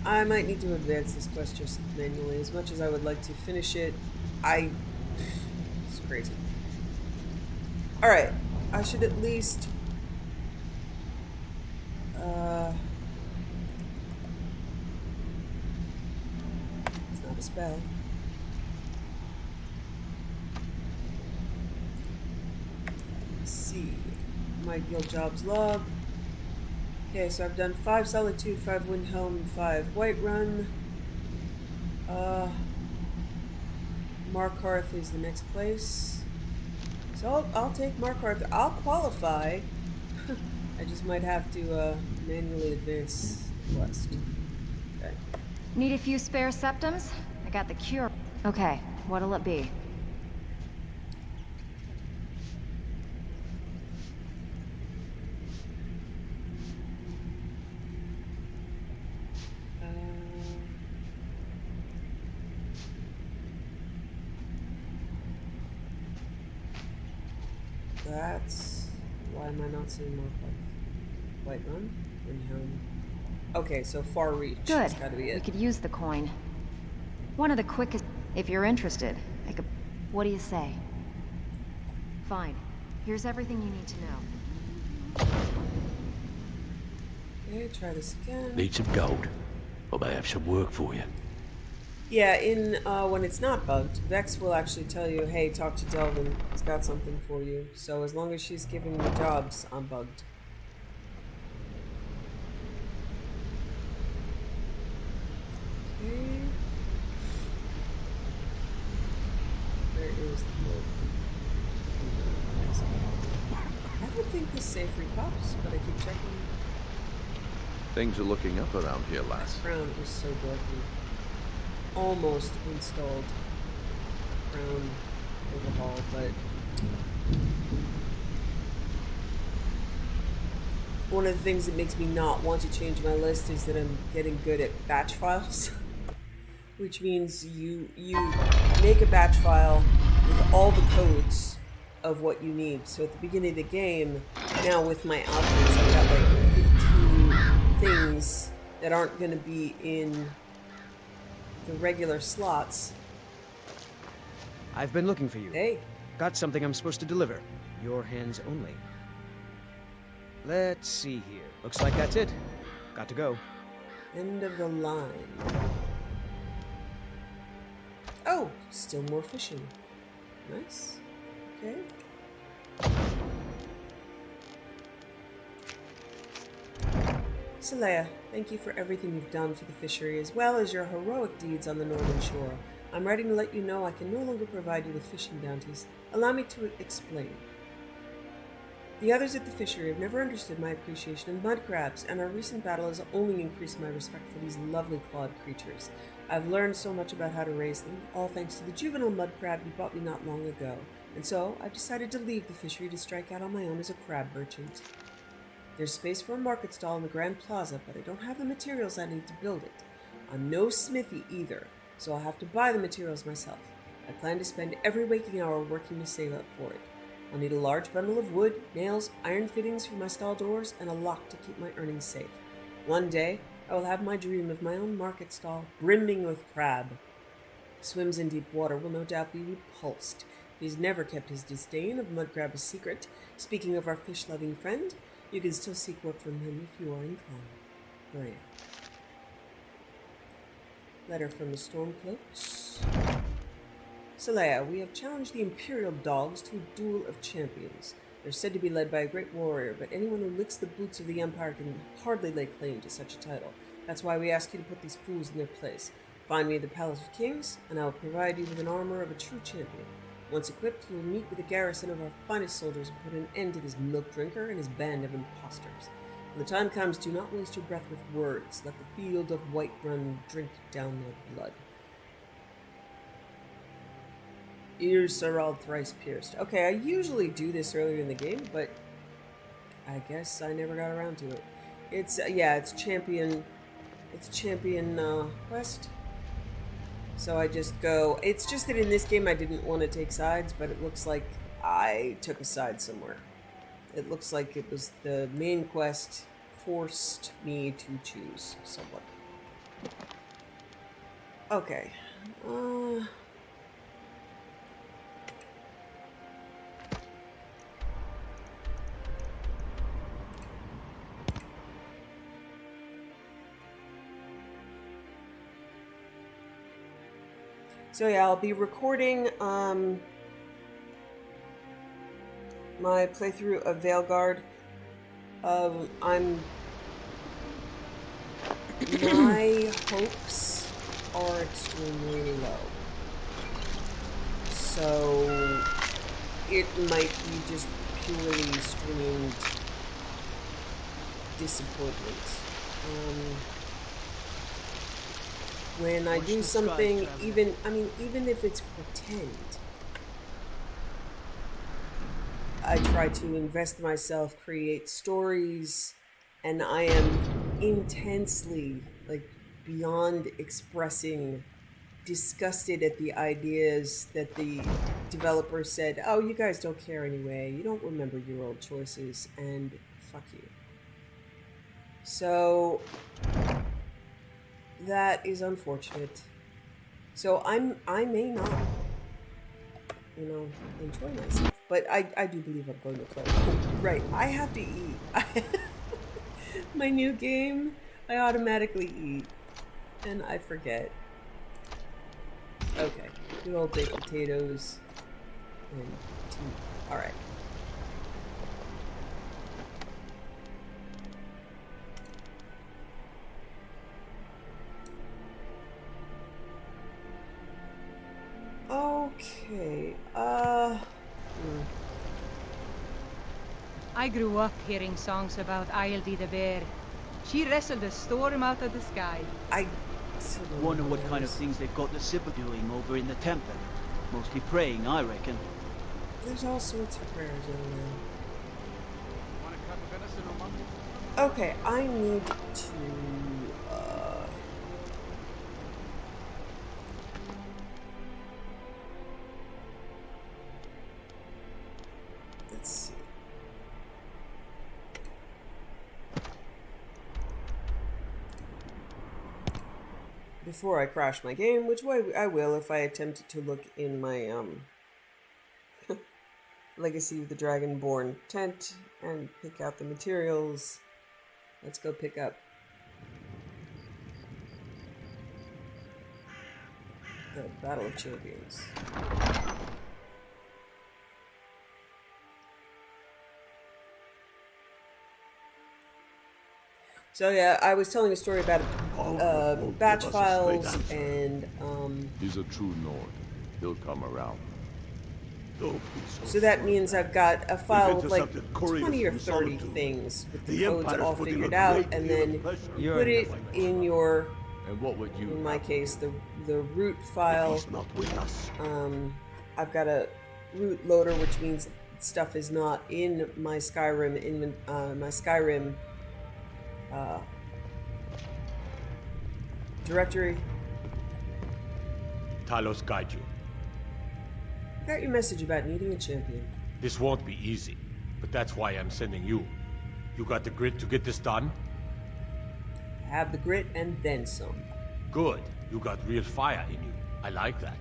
I might need to advance this quest just manually. As much as I would like to finish it, it's crazy. Alright, I should at least... it's not a spell. Let's see. My guild jobs log. Okay, so I've done 5 Solitude, 5 Windhelm, 5 Whiterun. Markarth is the next place. So I'll take Markarth. I'll qualify. I just might have to manually advance the quest. Okay. Need a few spare septums? I got the cure. Okay, what'll it be? That's... why am I not seeing Markarth? Whiterun? Windhelm. Okay, so Far Reach. Good. That's gotta be it. We could use the coin. One of the quickest... If you're interested, I could... What do you say? Fine. Here's everything you need to know. Okay, try this again. Need some gold. I may have some work for you. Yeah, in when it's not bugged, Vex will actually tell you, hey, talk to Delvin. He's got something for you. So as long as she's giving me jobs, I'm bugged. Okay. Where is the gold? I don't think this safe repops, but I keep checking. Things are looking up around here, lass. The crown is so dorky. Almost installed crown overhaul, but one of the things that makes me not want to change my list is that I'm getting good at batch files, which means you make a batch file with all the codes of what you need. So at the beginning of the game, now with my outfits, I've got like 15 things that aren't going to be in the regular slots. I've been looking for you. Hey, Got something I'm supposed to deliver. Your hands only. Let's see here. Looks like that's it. Got to go. end of the line. Oh, still more fishing. Nice. Okay. Saleya, thank you for everything you've done for the fishery, as well as your heroic deeds on the northern shore. I'm writing to let you know I can no longer provide you with fishing bounties. Allow me to explain. The others at the fishery have never understood my appreciation of mud crabs, and our recent battle has only increased my respect for these lovely clawed creatures. I've learned so much about how to raise them, all thanks to the juvenile mud crab you bought me not long ago, and so I've decided to leave the fishery to strike out on my own as a crab merchant. There's space for a market stall in the Grand Plaza, but I don't have the materials I need to build it. I'm no smithy either, so I'll have to buy the materials myself. I plan to spend every waking hour working to save up for it. I'll need a large bundle of wood, nails, iron fittings for my stall doors, and a lock to keep my earnings safe. One day, I will have my dream of my own market stall, brimming with crab. Swims in deep water will no doubt be repulsed. He's never kept his disdain of mud crab a secret. Speaking of our fish-loving friend, you can still seek work from him if you are inclined. Graham. Letter from the Stormcloaks. Saleya, we have challenged the Imperial Dogs to a duel of champions. They're said to be led by a great warrior, but anyone who licks the boots of the Empire can hardly lay claim to such a title. That's why we ask you to put these fools in their place. Find me at the Palace of Kings, and I will provide you with an armor of a true champion. Once equipped, you will meet with a garrison of our finest soldiers and put an end to this milk drinker and his band of impostors. When the time comes, do not waste your breath with words. Let the field of Whiterun drink down their blood. Ears Sarald thrice pierced. Okay, I usually do this earlier in the game, but I guess I never got around to it. It's it's champion quest. So I just go. It's just that in this game I didn't want to take sides, but it looks like I took a side somewhere. It looks like it was the main quest forced me to choose someone. Okay. So yeah, I'll be recording my playthrough of Veilguard. My hopes are extremely low. So it might be just purely streamed disappointment. When I do something, even if it's pretend, I try to invest myself, create stories, and I am intensely, beyond expressing, disgusted at the ideas that the developer said, oh, you guys don't care anyway, you don't remember your old choices, and fuck you. So that is unfortunate. So I may not, enjoy myself. But I do believe I'm going to play. Right, I have to eat. My new game, I automatically eat. And I forget. Okay, good old baked potatoes and tea. Alright. Okay, I grew up hearing songs about Aildi the bear. She wrestled a storm out of the sky. I wonder what kind of things they've got the Sipper doing over in the temple. Mostly praying, I reckon. There's all sorts of prayers, young man. Want a cup of venison or mumble? Okay, I need to... let's see. Before I crash my game, which way I will if I attempt to look in my Legacy of the Dragonborn tent and pick out the materials. Let's go pick up the Battle of Champions. So yeah, I was telling a story about batch files and He's a true Nord. He'll come around. so that means I've got a file with like 20 or 30 things with the codes all figured out, and then you put it in your, And what would you in my have? case, the root file. I've got a root loader, which means stuff is not in my Skyrim directory. Talos guide you. Got your message about needing a champion. This won't be easy, but that's why I'm sending you. You got the grit to get this done? Have the grit and then some. Good. You got real fire in you. I like that.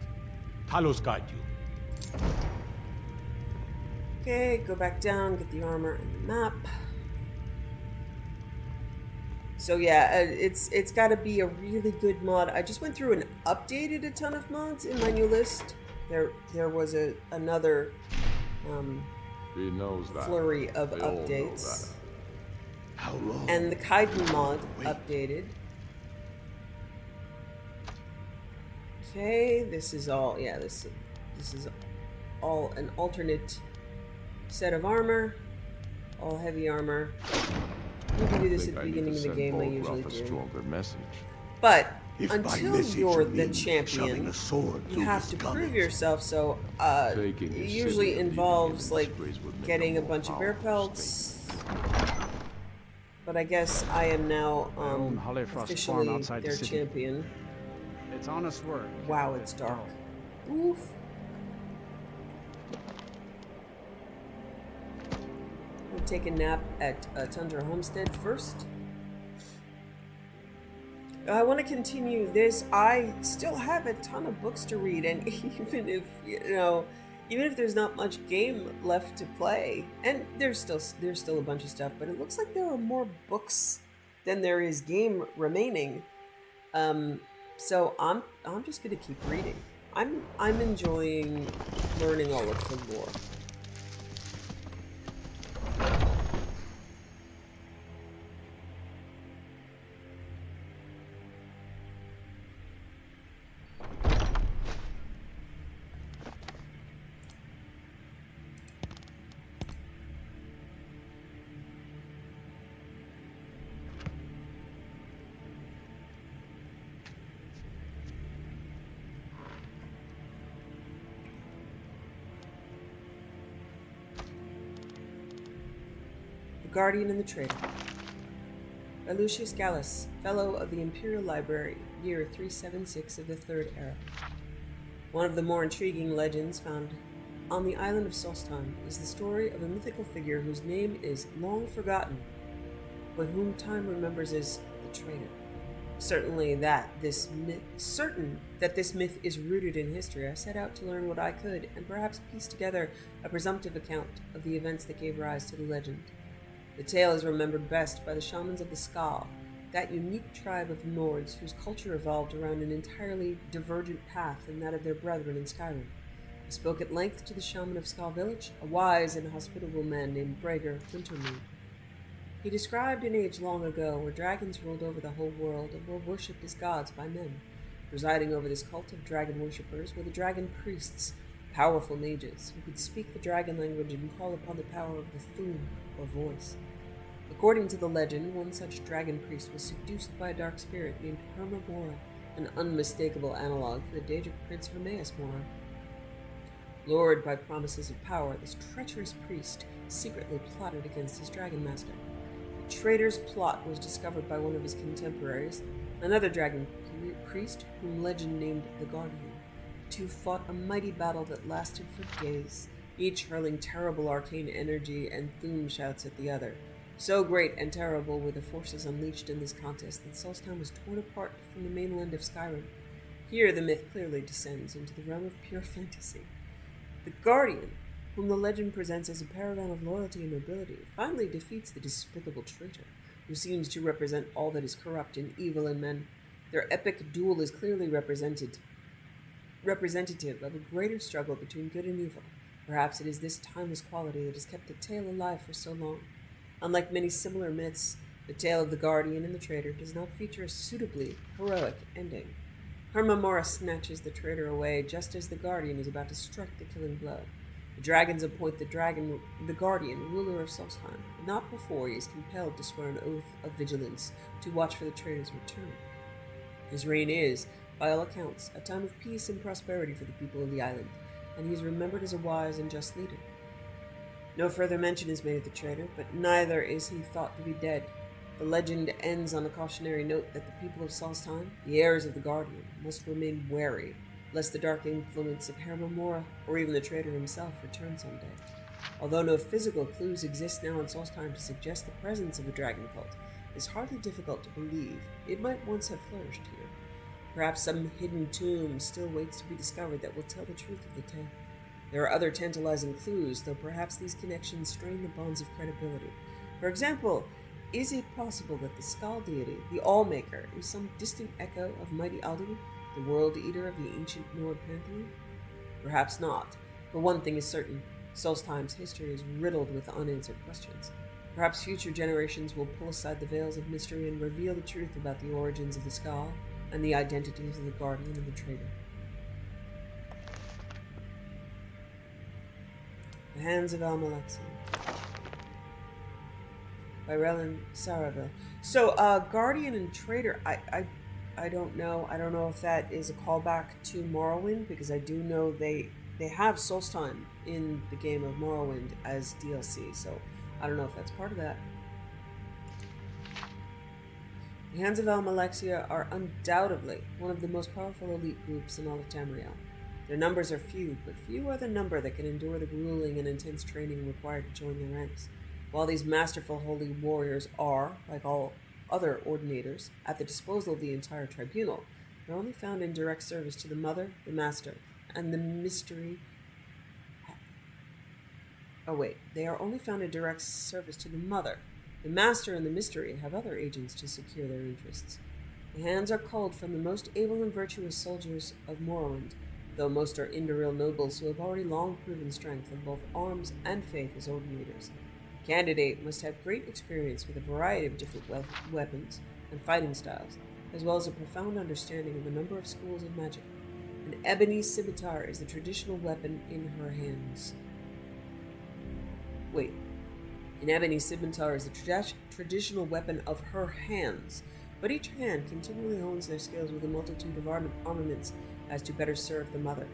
Talos guide you. Okay, go back down, get the armor and the map. So yeah, it's got to be a really good mod. I just went through and updated a ton of mods in my new list. There was another He knows that. flurry of They all know updates. that. How long? And the Kaidan mod updated. Okay, this is all, yeah, this is all an alternate set of armor, all heavy armor. You can do this at the beginning of the game, I usually a do. stronger message. But If by until message you're you the mean shoving champion, a sword you through have his to gullet. prove yourself, so Taking it his usually city and involves leaving him like in disgrace would make getting a more bunch of bear powerful pelts. But I guess I am now own Hollyfrost farm officially outside the their city. champion. It's honest work. Wow, it's dark. Oof. We'll take a nap at Tundra Homestead first. I want to continue this. I still have a ton of books to read, and even if there's not much game left to play, and there's still a bunch of stuff, but it looks like there are more books than there is game remaining. So I'm just gonna keep reading. I'm enjoying learning all of the lore. Guardian and the Traitor. By Lucius Gallus, Fellow of the Imperial Library, year 376 of the Third Era. One of the more intriguing legends found on the island of Solstheim is the story of a mythical figure whose name is long forgotten, but whom time remembers as the Traitor. Certain that this myth is rooted in history, I set out to learn what I could, and perhaps piece together a presumptive account of the events that gave rise to the legend. The tale is remembered best by the shamans of the Skal, that unique tribe of Nords whose culture evolved around an entirely divergent path than that of their brethren in Skyrim. I spoke at length to the shaman of Skal Village, a wise and hospitable man named Brager Wintermoon. He described an age long ago where dragons ruled over the whole world and were worshipped as gods by men. Presiding over this cult of dragon worshippers were the dragon priests, powerful mages who could speak the dragon language and call upon the power of the Thum, or voice. According to the legend, one such dragon priest was seduced by a dark spirit named Herma Mora, an unmistakable analog for the Daedric prince Hermaeus Mora. Lured by promises of power, this treacherous priest secretly plotted against his dragon master. traitor's plot was discovered by one of his contemporaries, another dragon priest whom legend named the Guardian. The two fought a mighty battle that lasted for days, each hurling terrible arcane energy and Thum shouts at the other. So great and terrible were the forces unleashed in this contest that Solstheim was torn apart from the mainland of Skyrim. Here the myth clearly descends into the realm of pure fantasy. The Guardian, whom the legend presents as a paragon of loyalty and nobility, finally defeats the despicable traitor, who seems to represent all that is corrupt and evil in men. Their epic duel is clearly representative of a greater struggle between good and evil. Perhaps it is this timeless quality that has kept the tale alive for so long. Unlike many similar myths, the tale of the Guardian and the traitor does not feature a suitably heroic ending. Hermamora snatches the traitor away just as the Guardian is about to strike the killing blow. The dragons appoint the Guardian ruler of Solstheim, but not before he is compelled to swear an oath of vigilance to watch for the traitor's return. His reign is, by all accounts, a time of peace and prosperity for the people of the island, and he is remembered as a wise and just leader. No further mention is made of the traitor, but neither is he thought to be dead. The legend ends on a cautionary note that the people of Solstheim, the heirs of the Guardian, must remain wary, lest the dark influence of Hermamora, or even the traitor himself, return someday. Although no physical clues exist now in Solstheim to suggest the presence of a dragon cult, it is hardly difficult to believe it might once have flourished here. Perhaps some hidden tomb still waits to be discovered that will tell the truth of the tale. There are other tantalizing clues, though perhaps these connections strain the bonds of credibility. For example, is it possible that the Skal deity, the Allmaker, is some distant echo of mighty Alduin, the world eater of the ancient Nord pantheon? Perhaps not, but one thing is certain: Solstheim's history is riddled with unanswered questions. Perhaps future generations will pull aside the veils of mystery and reveal the truth about the origins of the Skal and the identities of the Guardian and the traitor. The Hands of Almalexia by Relin Saraville. So, Guardian and Traitor, I don't know. I don't know if that is a callback to Morrowind, because I do know they have Solstheim in the game of Morrowind as DLC, so I don't know if that's part of that. The Hands of Almalexia are undoubtedly one of the most powerful elite groups in all of Tamriel. Their numbers are few, but few are the number that can endure the grueling and intense training required to join their ranks. While these masterful holy warriors are, like all other ordinators, at the disposal of the entire tribunal, they're only found in direct service to the Mother, the Master, and the Mystery. They are only found in direct service to the Mother. The Master and the Mystery have other agents to secure their interests. The Hands are culled from the most able and virtuous soldiers of Morrowind, though most are Indoril nobles who have already long proven strength in both arms and faith as ordinators. The candidate must have great experience with a variety of different weapons and fighting styles, as well as a profound understanding of a number of schools of magic. An ebony scimitar is the traditional weapon in her hands. An ebony scimitar is the traditional weapon of her hands, but each hand continually hones their skills with a multitude of armaments as to better serve the Mother.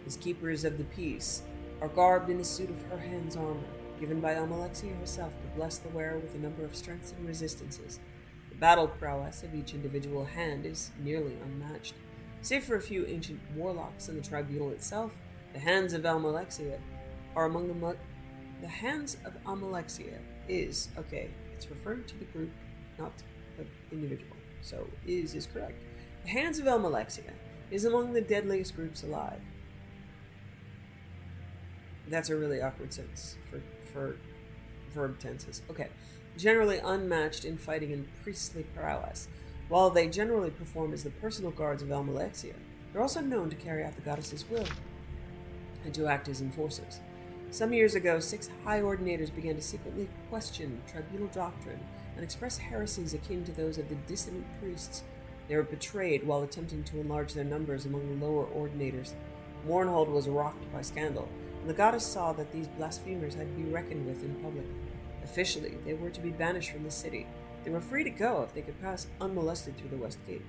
As keepers of the peace are garbed in a suit of her hand's armor, given by Almalexia herself to bless the wearer with a number of strengths and resistances. The battle prowess of each individual hand is nearly unmatched. Save for a few ancient warlocks and the tribunal itself, the Hands of Almalexia are among the Hands of Almalexia is, it's referring to the group, not the individual, so is correct. The Hands of Almalexia is among the deadliest groups alive. That's a really awkward sentence for verb tenses. Generally unmatched in fighting and priestly prowess. While they generally perform as the personal guards of Almalexia, they're also known to carry out the goddess's will and to act as enforcers. Some years ago, 6 high ordinators began to secretly question tribunal doctrine and express heresies akin to those of the dissident priests. They were betrayed while attempting to enlarge their numbers among the lower ordinators. Mournhold was rocked by scandal, and the goddess saw that these blasphemers had to be reckoned with in public. Officially, they were to be banished from the city. They were free to go if they could pass unmolested through the west gate.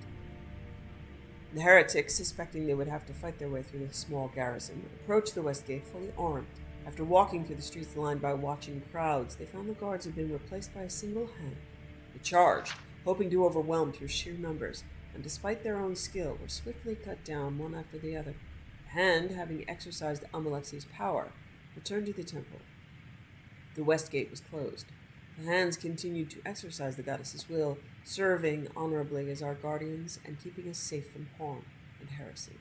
The heretics, suspecting they would have to fight their way through the small garrison, approached the west gate fully armed. After walking through the streets lined by watching crowds, they found the guards had been replaced by a single hand. They charged, hoping to overwhelm through sheer numbers, and despite their own skill, were swiftly cut down one after the other. The hand, having exercised Amalexi's power, returned to the temple. The west gate was closed. The hands continued to exercise the goddess's will, serving honorably as our guardians and keeping us safe from harm and heresy.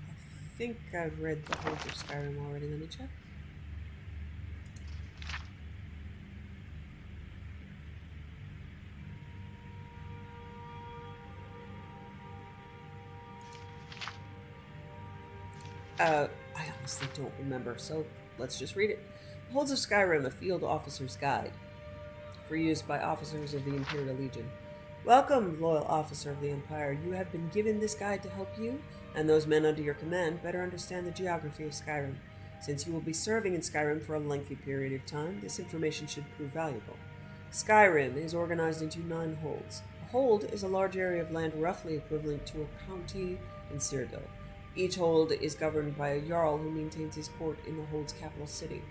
I think I've read the Holds of Skyrim already. Let me check. I honestly don't remember, so let's just read it. The Holds of Skyrim, a Field Officer's Guide, for use by officers of the Imperial Legion. Welcome, loyal officer of the Empire. You have been given this guide to help you, and those men under your command, better understand the geography of Skyrim. Since you will be serving in Skyrim for a lengthy period of time, this information should prove valuable. Skyrim is organized into 9 holds. A hold is a large area of land roughly equivalent to a county in Cyrodiil. Each hold is governed by a Jarl who maintains his court in the hold's capital city.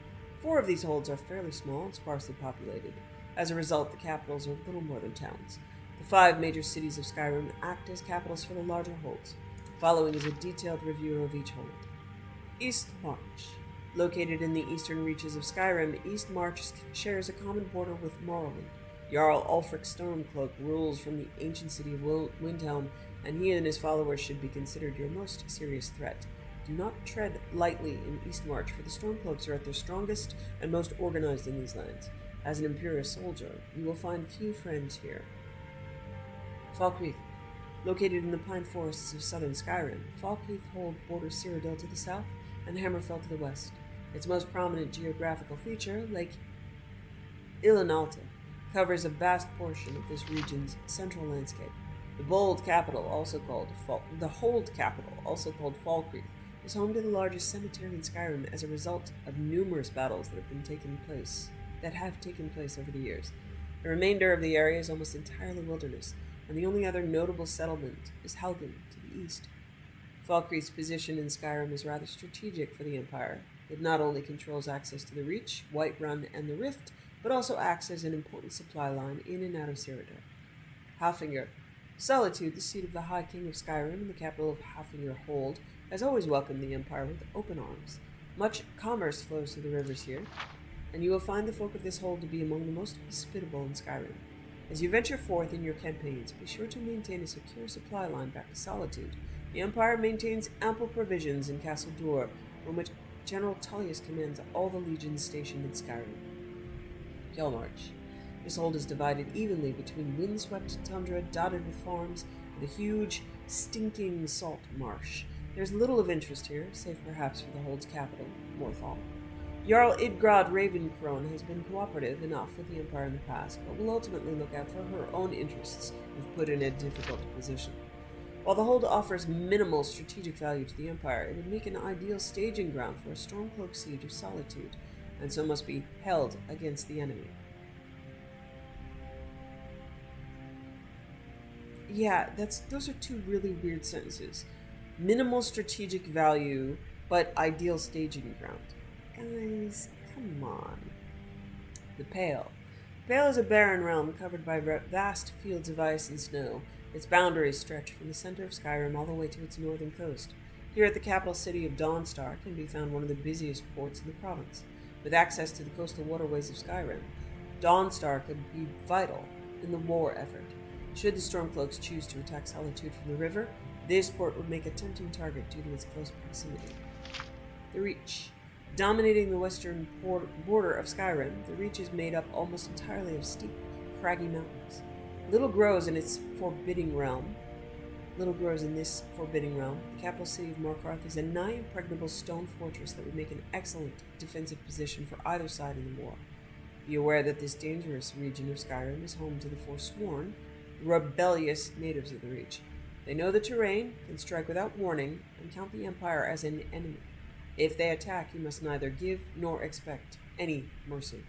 4 of these holds are fairly small and sparsely populated. As a result, the capitals are little more than towns. The 5 major cities of Skyrim act as capitals for the larger holds. Following is a detailed review of each hold. Eastmarch. Located in the eastern reaches of Skyrim, Eastmarch shares a common border with Morrowind. Jarl Ulfric Stormcloak rules from the ancient city of Windhelm, and he and his followers should be considered your most serious threat. Do not tread lightly in Eastmarch, for the Stormcloaks are at their strongest and most organized in these lands. As an Imperial soldier, you will find few friends here. Falkreath. Located in the pine forests of southern Skyrim, Falkreath Hold borders Cyrodiil to the south and Hammerfell to the west. Its most prominent geographical feature, Lake Ilinalta, covers a vast portion of this region's central landscape. The Hold capital, also called Falkreath, is home to the largest cemetery in Skyrim as a result of numerous battles that have taken place over the years. The remainder of the area is almost entirely wilderness, and the only other notable settlement is Helgen to the east. Falkreath's position in Skyrim is rather strategic for the Empire. It not only controls access to the Reach, Whiterun, and the Rift, but also acts as an important supply line in and out of Cyrodiil. Halfingr. Solitude, the seat of the High King of Skyrim and the capital of Halfingr Hold, has always welcomed the Empire with open arms. Much commerce flows through the rivers here, and you will find the folk of this hold to be among the most hospitable in Skyrim. As you venture forth in your campaigns, be sure to maintain a secure supply line back to Solitude. The Empire maintains ample provisions in Castle Dur, from which General Tullius commands all the legions stationed in Skyrim. Kelmarch. This hold is divided evenly between windswept tundra dotted with farms and a huge, stinking salt marsh. There's little of interest here, save perhaps for the hold's capital, Morthal. Jarl Idgrod Ravencrone has been cooperative enough with the Empire in the past, but will ultimately look out for her own interests if put in a difficult position. While the hold offers minimal strategic value to the Empire, it would make an ideal staging ground for a Stormcloak siege of Solitude, and so must be held against the enemy. Yeah, those are 2 really weird sentences. Minimal strategic value, but ideal staging ground. Guys, come on. The Pale. The Pale is a barren realm covered by vast fields of ice and snow. Its boundaries stretch from the center of Skyrim all the way to its northern coast. Here at the capital city of Dawnstar can be found one of the busiest ports in the province. With access to the coastal waterways of Skyrim, Dawnstar could be vital in the war effort. Should the Stormcloaks choose to attack Solitude from the river, this port would make a tempting target due to its close proximity. The Reach. Dominating the western border of Skyrim, the Reach is made up almost entirely of steep, craggy mountains. Little grows in this forbidding realm. The capital city of Morkarth is a nigh impregnable stone fortress that would make an excellent defensive position for either side in the war. Be aware that this dangerous region of Skyrim is home to the Forsworn, rebellious natives of the Reach. They know the terrain, can strike without warning, and count the Empire as an enemy. If they attack, you must neither give nor expect any mercy.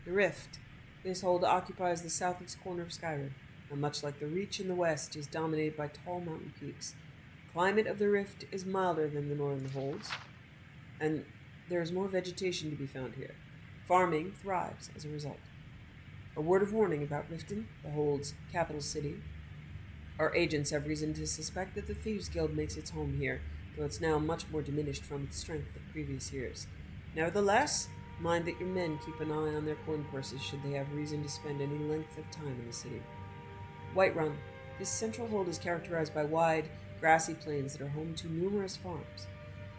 The Rift. This hold occupies the southeast corner of Skyrim, and much like the Reach in the west, is dominated by tall mountain peaks. climate of the rift is milder than the northern holds, and there is more vegetation to be found here. Farming thrives as a result. A word of warning about Riften, the hold's capital city. Our agents have reason to suspect that the Thieves Guild makes its home here, though it's now much more diminished from its strength of previous years. Nevertheless, mind that your men keep an eye on their coin purses should they have reason to spend any length of time in the city. Whiterun. This central hold is characterized by wide, grassy plains that are home to numerous farms.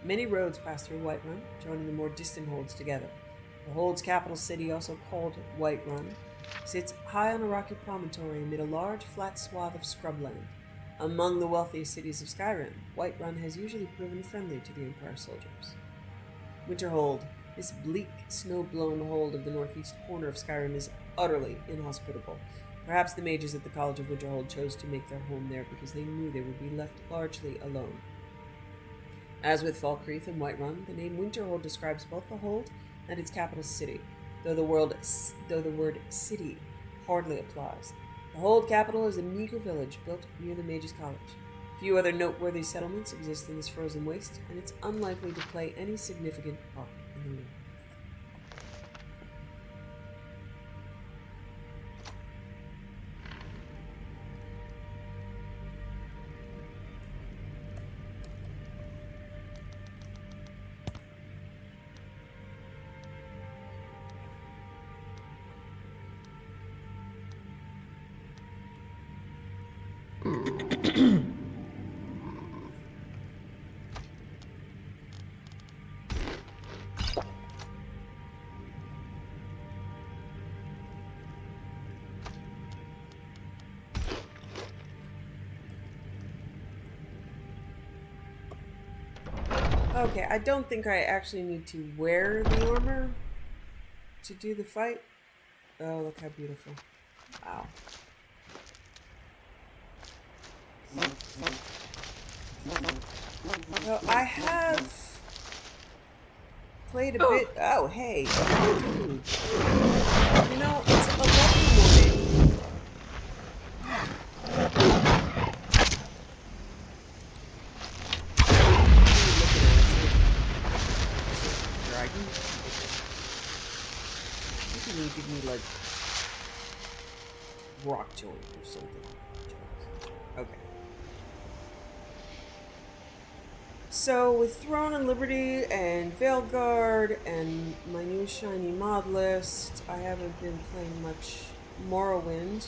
Many roads pass through Whiterun, joining the more distant holds together. The hold's capital city, also called Whiterun, sits high on a rocky promontory amid a large, flat swath of scrubland. Among the wealthiest cities of Skyrim, Whiterun has usually proven friendly to the Empire soldiers. Winterhold. This bleak, snow-blown hold of the northeast corner of Skyrim is utterly inhospitable. Perhaps the mages at the College of Winterhold chose to make their home there because they knew they would be left largely alone. As with Falkreath and Whiterun, the name Winterhold describes both the hold and its capital city, though the word city hardly applies. The hold capital is a meager village built near the Mages' College. Few other noteworthy settlements exist in this frozen waste, and it's unlikely to play any significant part in the war. Okay, I don't think I actually need to wear the armor to do the fight. Oh, look how beautiful. Wow. Well, I have played a bit. Oh, hey. You know, it's a lovely morning. Dragon? Maybe you give me like rock joint or something. Okay. So with Throne and Liberty and Veilguard and my new shiny mod list, I haven't been playing much Morrowind.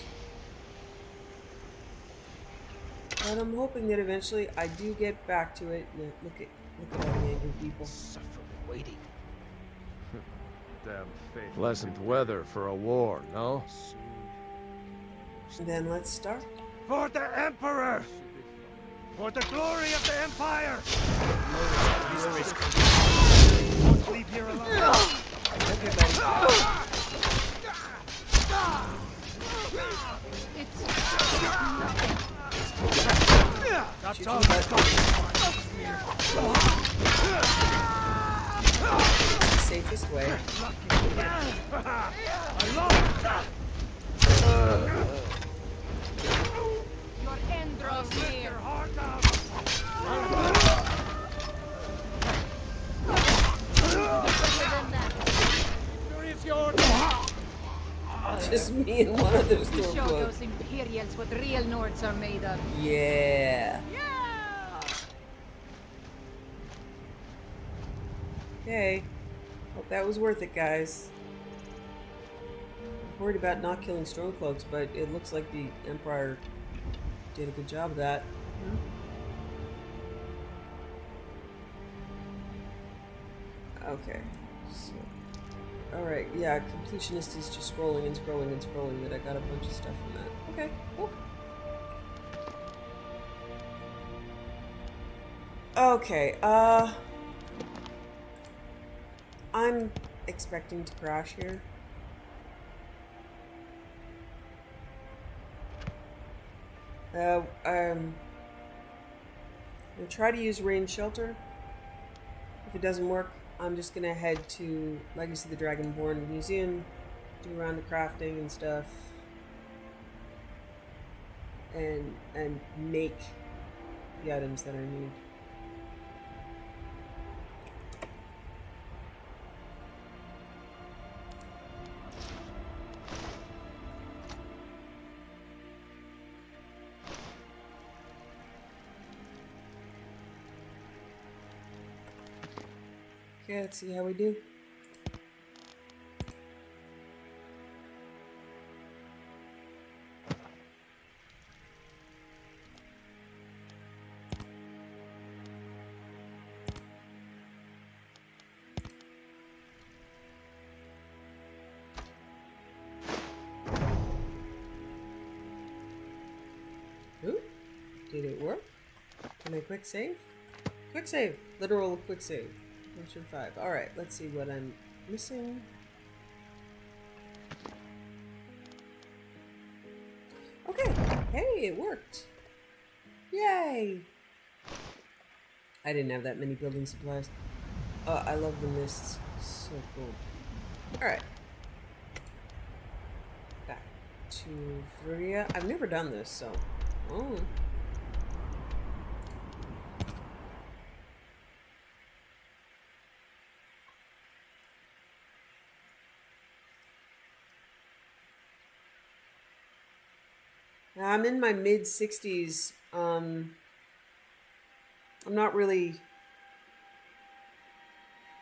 But I'm hoping that eventually I do get back to it. Look at all the angry people. Waiting. Damn faith. Pleasant weather for a war, no? Then let's start. For the Emperor! For the glory of the Empire! Won't leave here alone. Okay, buddy. That's Shoot all. you, bud. It's the safest way. Your end draws near. Just me and one other Show stormcloak. those Imperials what real Nords are made of. Yeah. Yeah! Okay. Hope that was worth it, guys. I'm worried about not killing stormcloaks, but it looks like the Empire did a good job of that. Okay. So, alright, yeah, completionist is just scrolling and scrolling and scrolling that I got a bunch of stuff from that. Okay, cool. Okay, I'm expecting to crash here. I'm gonna try to use rain shelter. If it doesn't work, I'm just gonna head to Legacy of the Dragonborn Museum, do around the crafting and stuff, and make the items that I need. Okay, let's see how we do. Ooh, did it work? Can I quick save? Quick save! Literal quick save. Mission 5. Alright, let's see what I'm missing. Okay, hey, it worked! Yay! I didn't have that many building supplies. Oh, I love the mists. So cool. Alright. Back to Varia. I've never done this, so... Oh. I'm in my mid-60s. I'm not really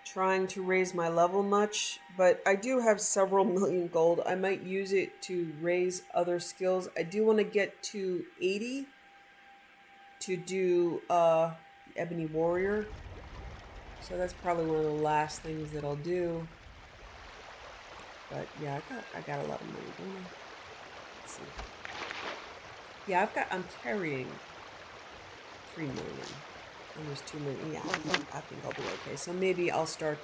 trying to raise my level much, but I do have several million gold. I might use it to raise other skills. I do want to get to 80 to do the Ebony Warrior. So that's probably one of the last things that I'll do. But yeah, I got a lot of money, don't I? Let's see. Yeah, I'm carrying 3 million. And there's 2 million. Yeah, I think I'll be okay. So maybe I'll start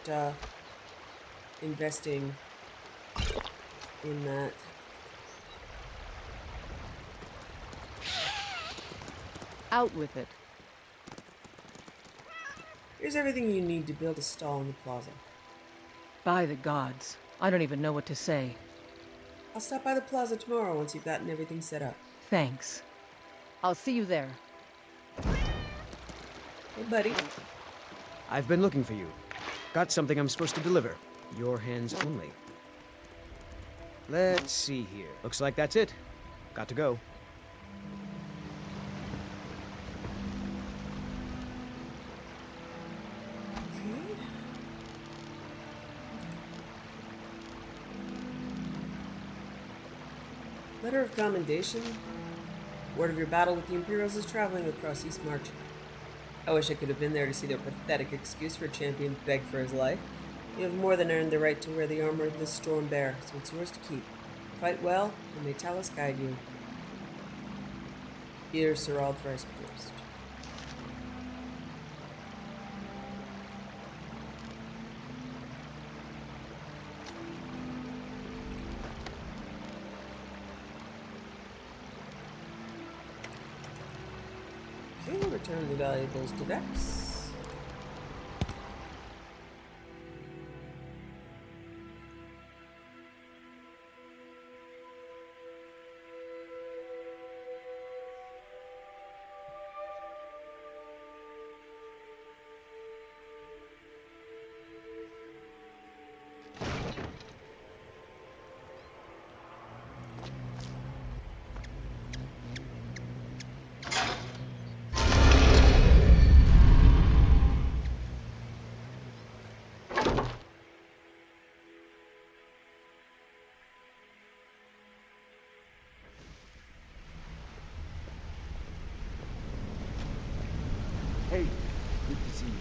investing in that. Out with it. Here's everything you need to build a stall in the plaza. By the gods. I don't even know what to say. I'll stop by the plaza tomorrow once you've gotten everything set up. Thanks. I'll see you there. Hey, buddy. I've been looking for you. Got something I'm supposed to deliver. Your hands only. Let's see here. Looks like that's it. Got to go. Letter of commendation. Word of your battle with the Imperials is traveling across East March. I wish I could have been there to see their pathetic excuse for a champion beg for his life. You have more than earned the right to wear the armor of this storm bear, so it's yours to keep. Fight well, and may Talus guide you. Dear Sir Aldfrice Post. Okay, return the valuables to Vex. Hey, good to see you.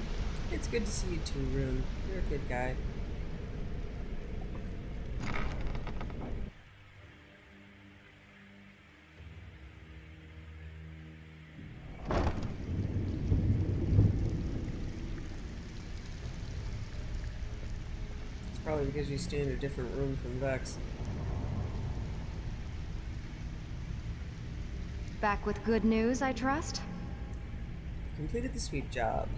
It's good to see you too, Rune. You're a good guy. It's probably because you stay in a different room from Vex. Back with good news, I trust? Completed the sweep job.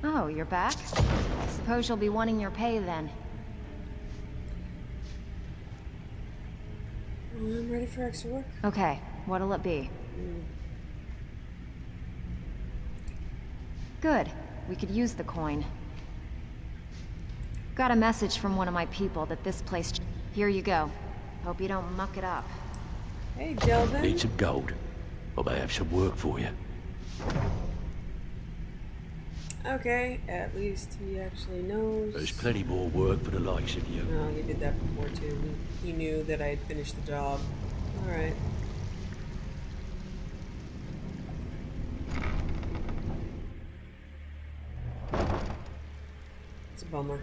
Oh, you're back? I suppose you'll be wanting your pay then. I'm ready for extra work. Okay, what'll it be? Good. We could use the coin. Got a message from one of my people that this place... Here you go. Hope you don't muck it up. Hey, Delvin. Need some gold. I may have some work for you. Okay, at least he actually knows. There's plenty more work for the likes of you. No, he did that before too. He knew that I had finished the job. Alright. It's a bummer.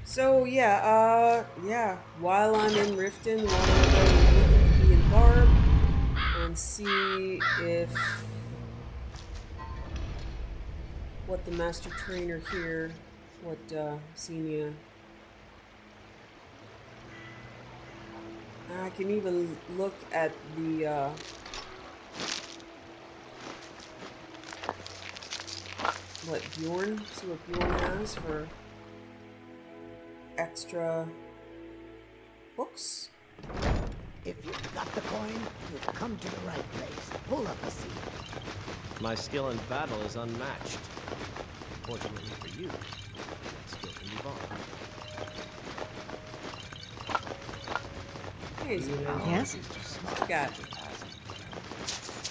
So yeah, while I'm in Riften, while I'm going to be in Barb and see if what the master trainer here, what Xenia. I can even look at the what Bjorn, see what Bjorn has for extra books. If you've got the coin, you've come to the right place. Pull up a seat. My skill in battle is unmatched. Fortunately for you, that skill can be bought. Hey, Zeno. Yes? What you got?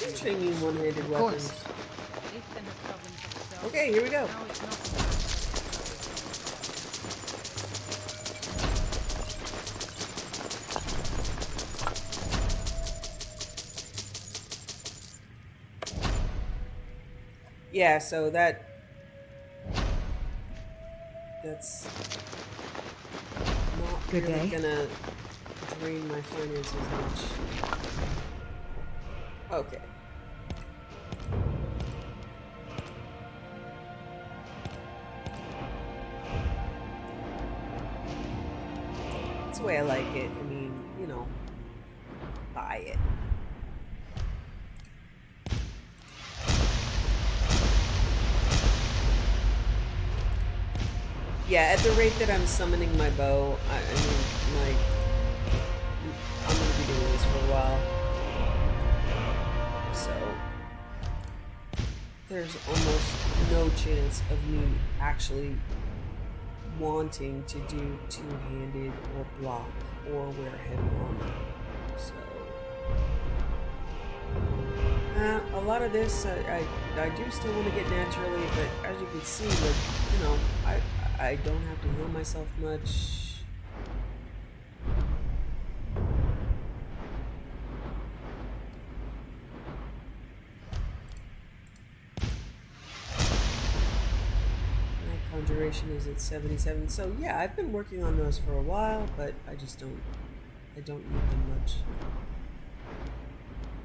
You train me in one-handed weapons. Okay, here we go. Yeah, so that's not Good really day. gonna drain my finances much. Okay. That's the way I like it. I mean, you know, buy it. Yeah, at the rate that I'm summoning my bow, I mean, like, I'm gonna be doing this for a while. So, there's almost no chance of me actually wanting to do two-handed or block or wear heavy armor. So, a lot of this, I do still want to get naturally, but as you can see, like, you know, I don't have to heal myself much. My conjuration is at 77. So yeah, I've been working on those for a while, but I don't need them much.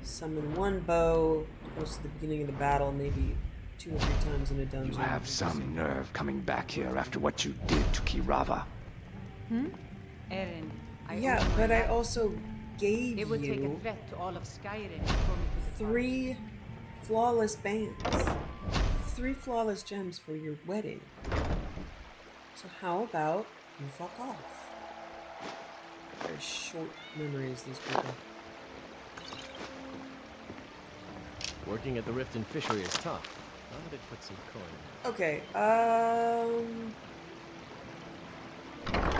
Summon one bow, close to the beginning of the battle, maybe 2 or 3 times in a dungeon. You have some nerve coming back here after what you did to Kirava. Eren, Yeah, but I also gave it would take a you threat to all of Skyrim for me to 3 flawless bands. 3 flawless gems for your wedding. So how about you fuck off? Very short memories, these people. Working at the Riften fishery is tough. How would it put some coin? Okay,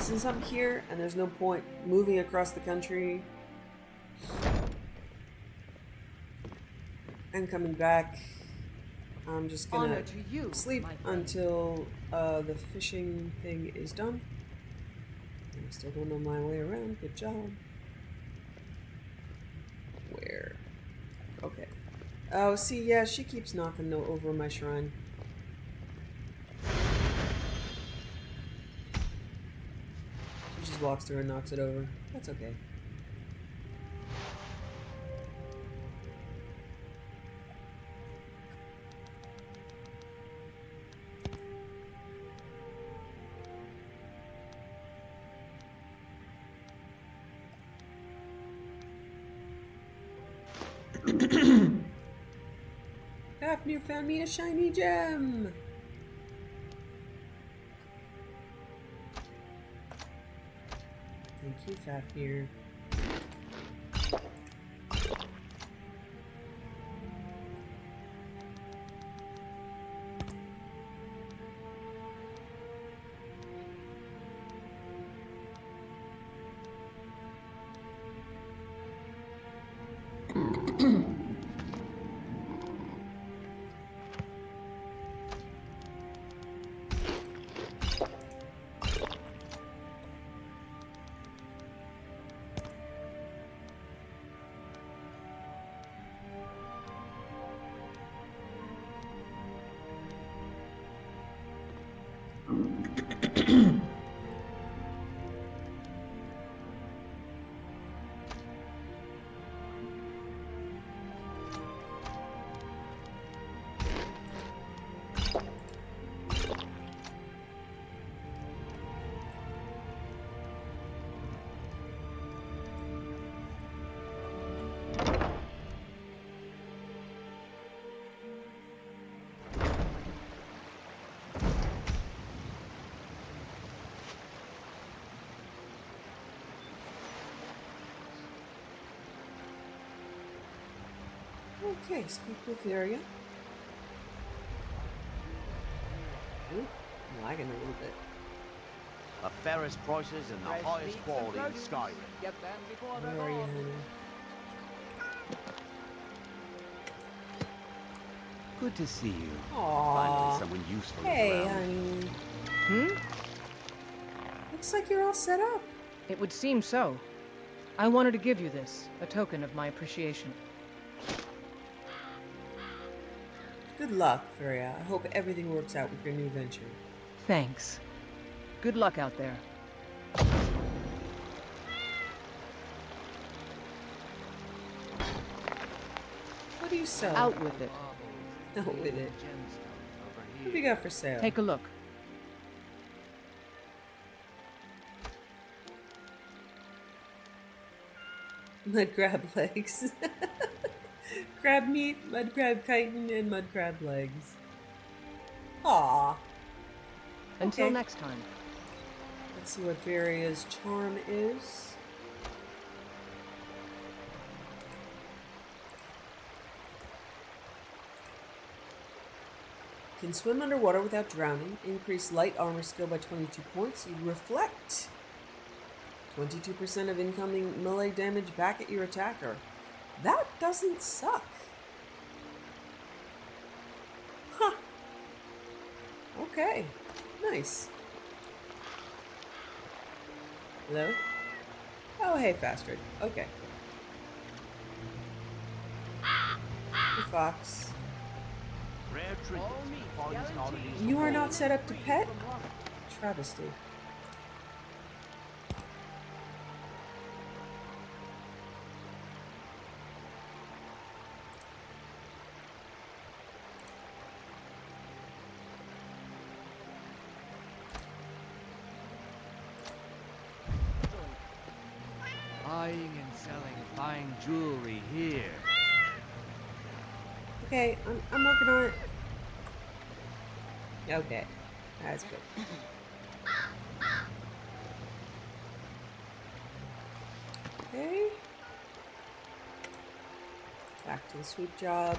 since I'm here and there's no point moving across the country and coming back, I'm just gonna Honor to you, sleep my friend. until the fishing thing is done. I still don't know my way around. Good job. Where? Okay. Oh, see, yeah, she keeps knocking over my shrine. She just walks through and knocks it over. That's okay. Daphne found me a shiny gem! you, Fafnir. Okay, speak with Arya. Ooh, I'm lagging a little bit. The fairest prices and the highest quality in Skyrim. Get them before Where are you, honey? Good to see you. Aww. Finally, someone useful Hey, is around. honey. Hmm? Looks like you're all set up. It would seem so. I wanted to give you this, a token of my appreciation. Good luck, Furia. I hope everything works out with your new venture. Thanks. Good luck out there. What do you sell? Out with it. Out with it. What have you got for sale? Take a look. Mud crab legs. Crab meat, mud crab chitin, and mud crab legs. Aww. Until Okay. next time. Let's see what Varia's charm is. Can swim underwater without drowning. Increase light armor skill by 22 points. You reflect 22% of incoming melee damage back at your attacker. That doesn't suck. Huh. Okay. Nice. Hello? Oh, hey, Fastard. Okay. Hey, Fox. Rare trinkets, finest oddities. You are not set up to pet? Travesty. Buying and selling fine jewelry here. Okay, I'm working on it. Okay, that's good. Okay. Back to the sweep job.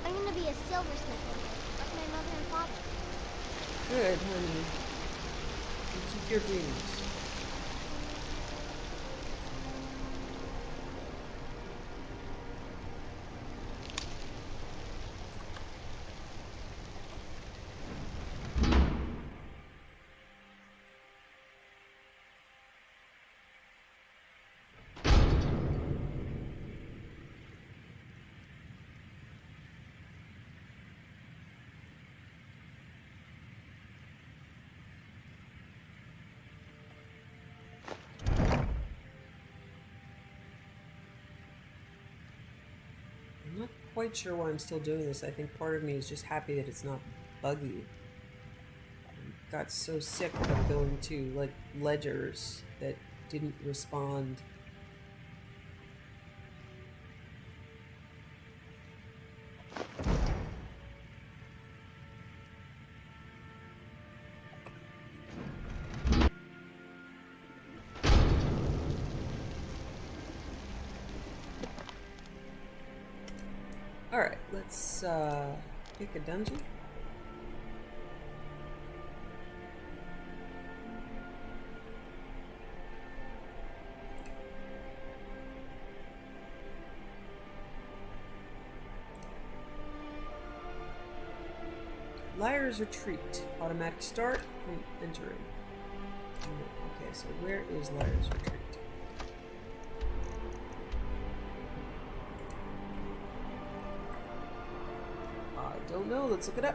I'm gonna be a silversmith, like my mother and father. Good, honey. You keep your dreams. quite sure why I'm still doing this. I think part of me is just happy that it's not buggy. I got so sick of going to like ledgers that didn't respond. Alright, let's pick a dungeon. Liar's Retreat. Automatic start from entering. Okay, so where is Liar's Retreat? I don't know. Let's look it up.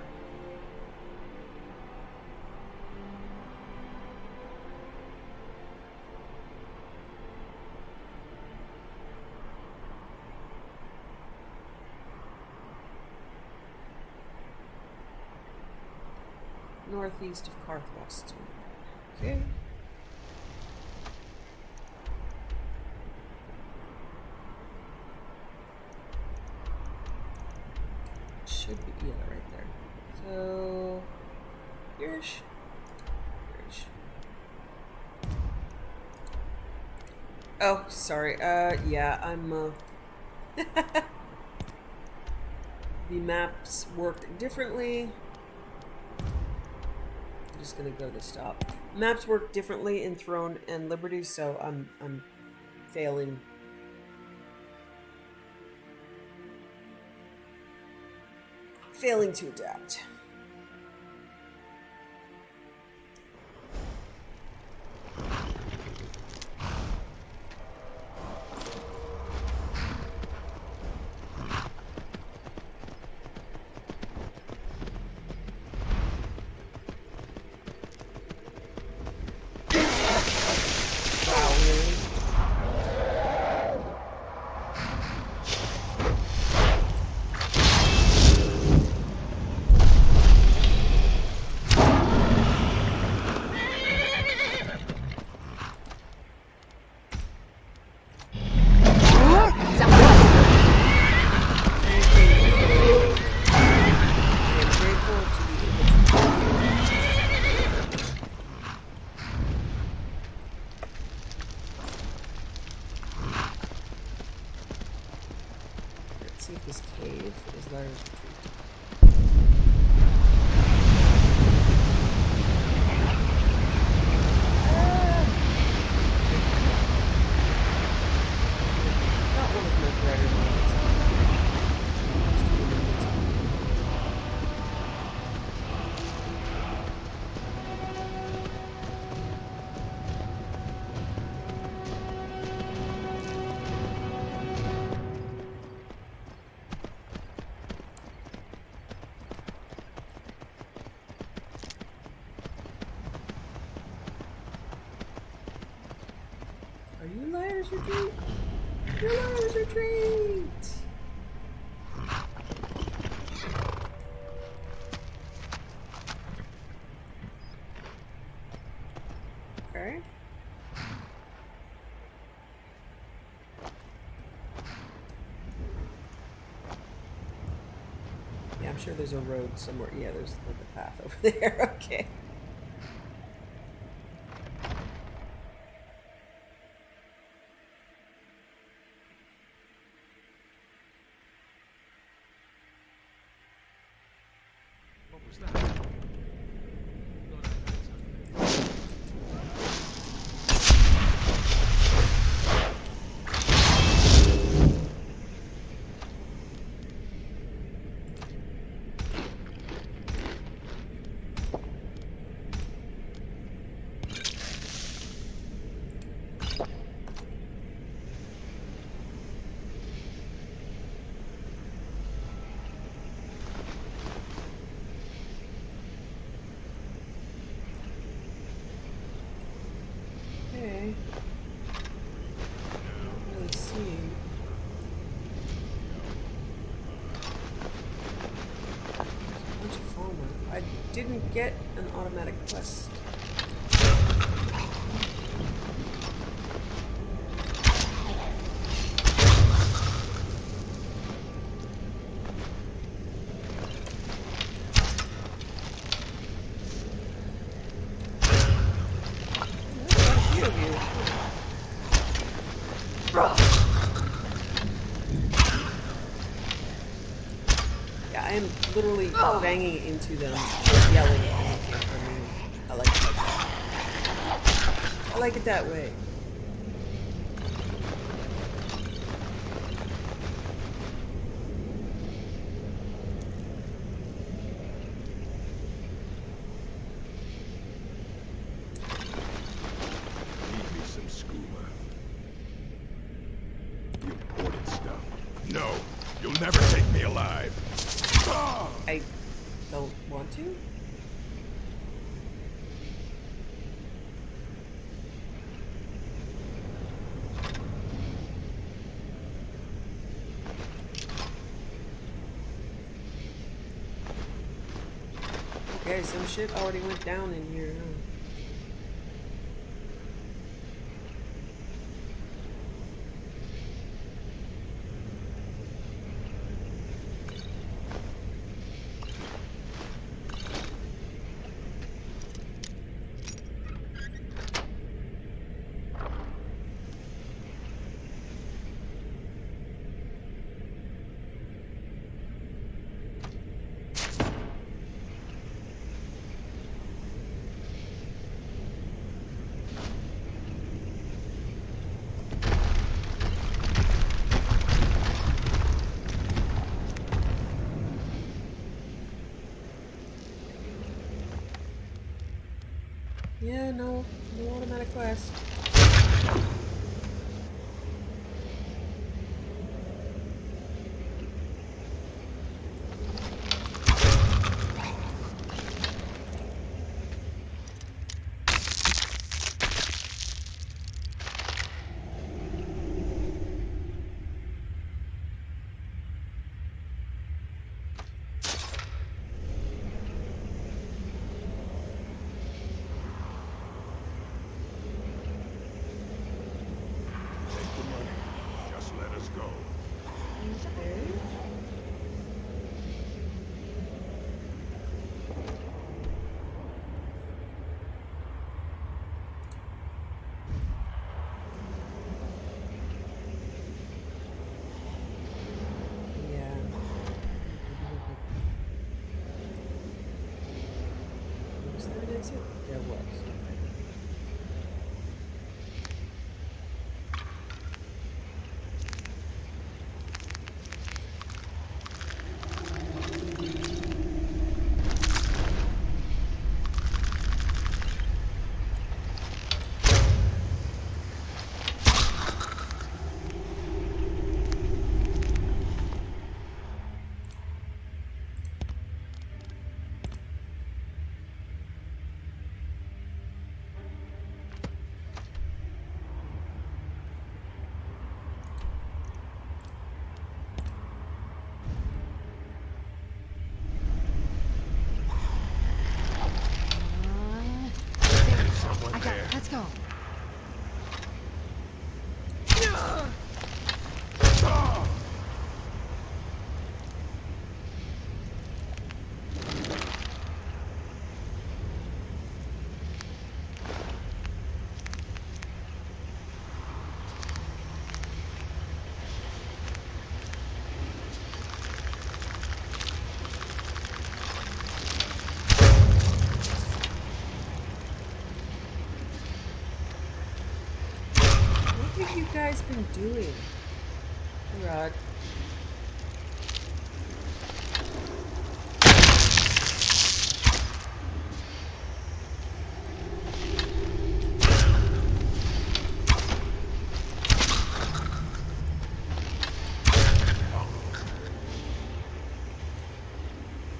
Northeast of Carthwest. Okay. Should be, yeah, right there. So, here's. Oh, sorry. Yeah, I'm, the maps work differently. I'm just gonna go to stop. Maps work differently in Throne and Liberty, so I'm failing. Failing to adapt. Liar's Retreat! Your Liar's Retreat! Okay. Yeah, I'm sure there's a road somewhere. Yeah, there's like a path over there. Okay. didn't get an automatic quest. Yeah, I am literally banging into them, yelling, and they can't hear me. I like it like that. I like it that way. Leave me some skooma. The important stuff. No, you'll never take me alive. I don't want to? Okay, some shit already went down in here, huh? Yeah, no automatic quest. Take the money. Just let us go. Okay. Yeah. Was there an exit? There was. Okay. I got it. Let's go. What have you guys been doing? Rod.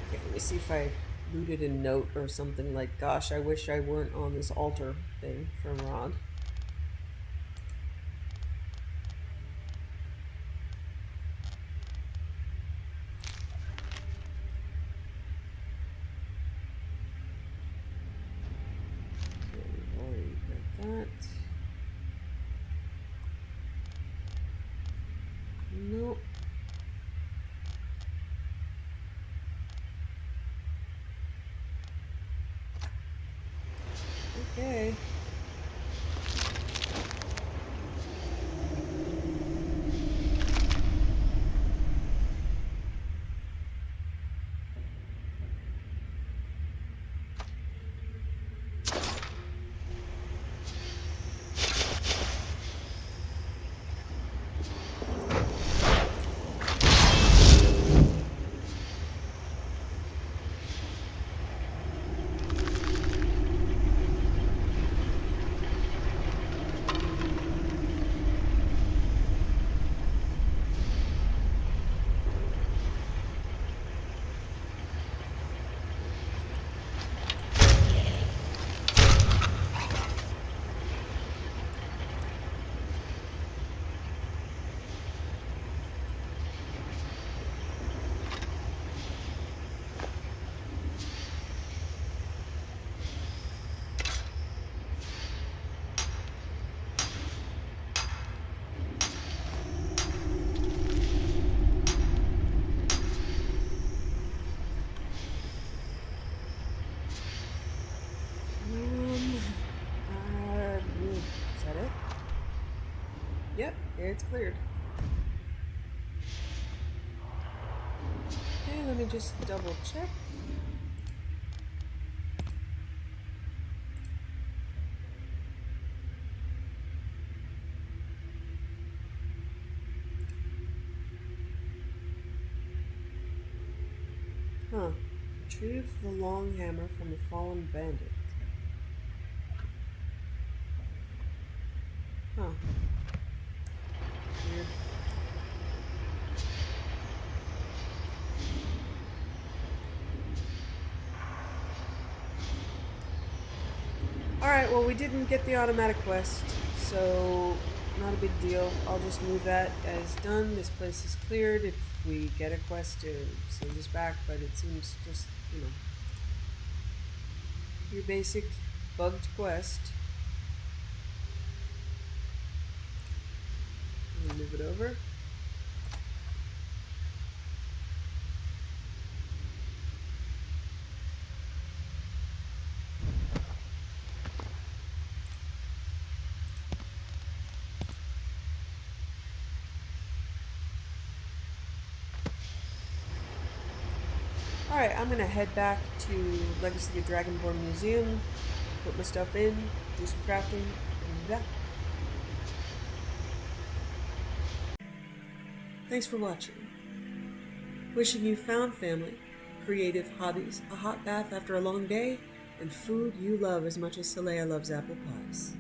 Okay, let me see if I looted a note or something like, gosh, I wish I weren't on this altar thing from Rod. Okay. Is that it? Yep, it's cleared. Okay, let me just double check. Huh. Retrieve the long hammer from the fallen bandit. Huh. Weird. Alright, well we didn't get the automatic quest, so not a big deal. I'll just move that as done. This place is cleared if we get a quest to send us back, but it seems just, you know, your basic bugged quest. I'm gonna move it over. Alright, I'm gonna head back to Legacy of the Dragonborn Museum, put my stuff in, do some crafting, and be back. Thanks for watching. Wishing you found family, creative hobbies, a hot bath after a long day, and food you love as much as Saleya loves apple pies.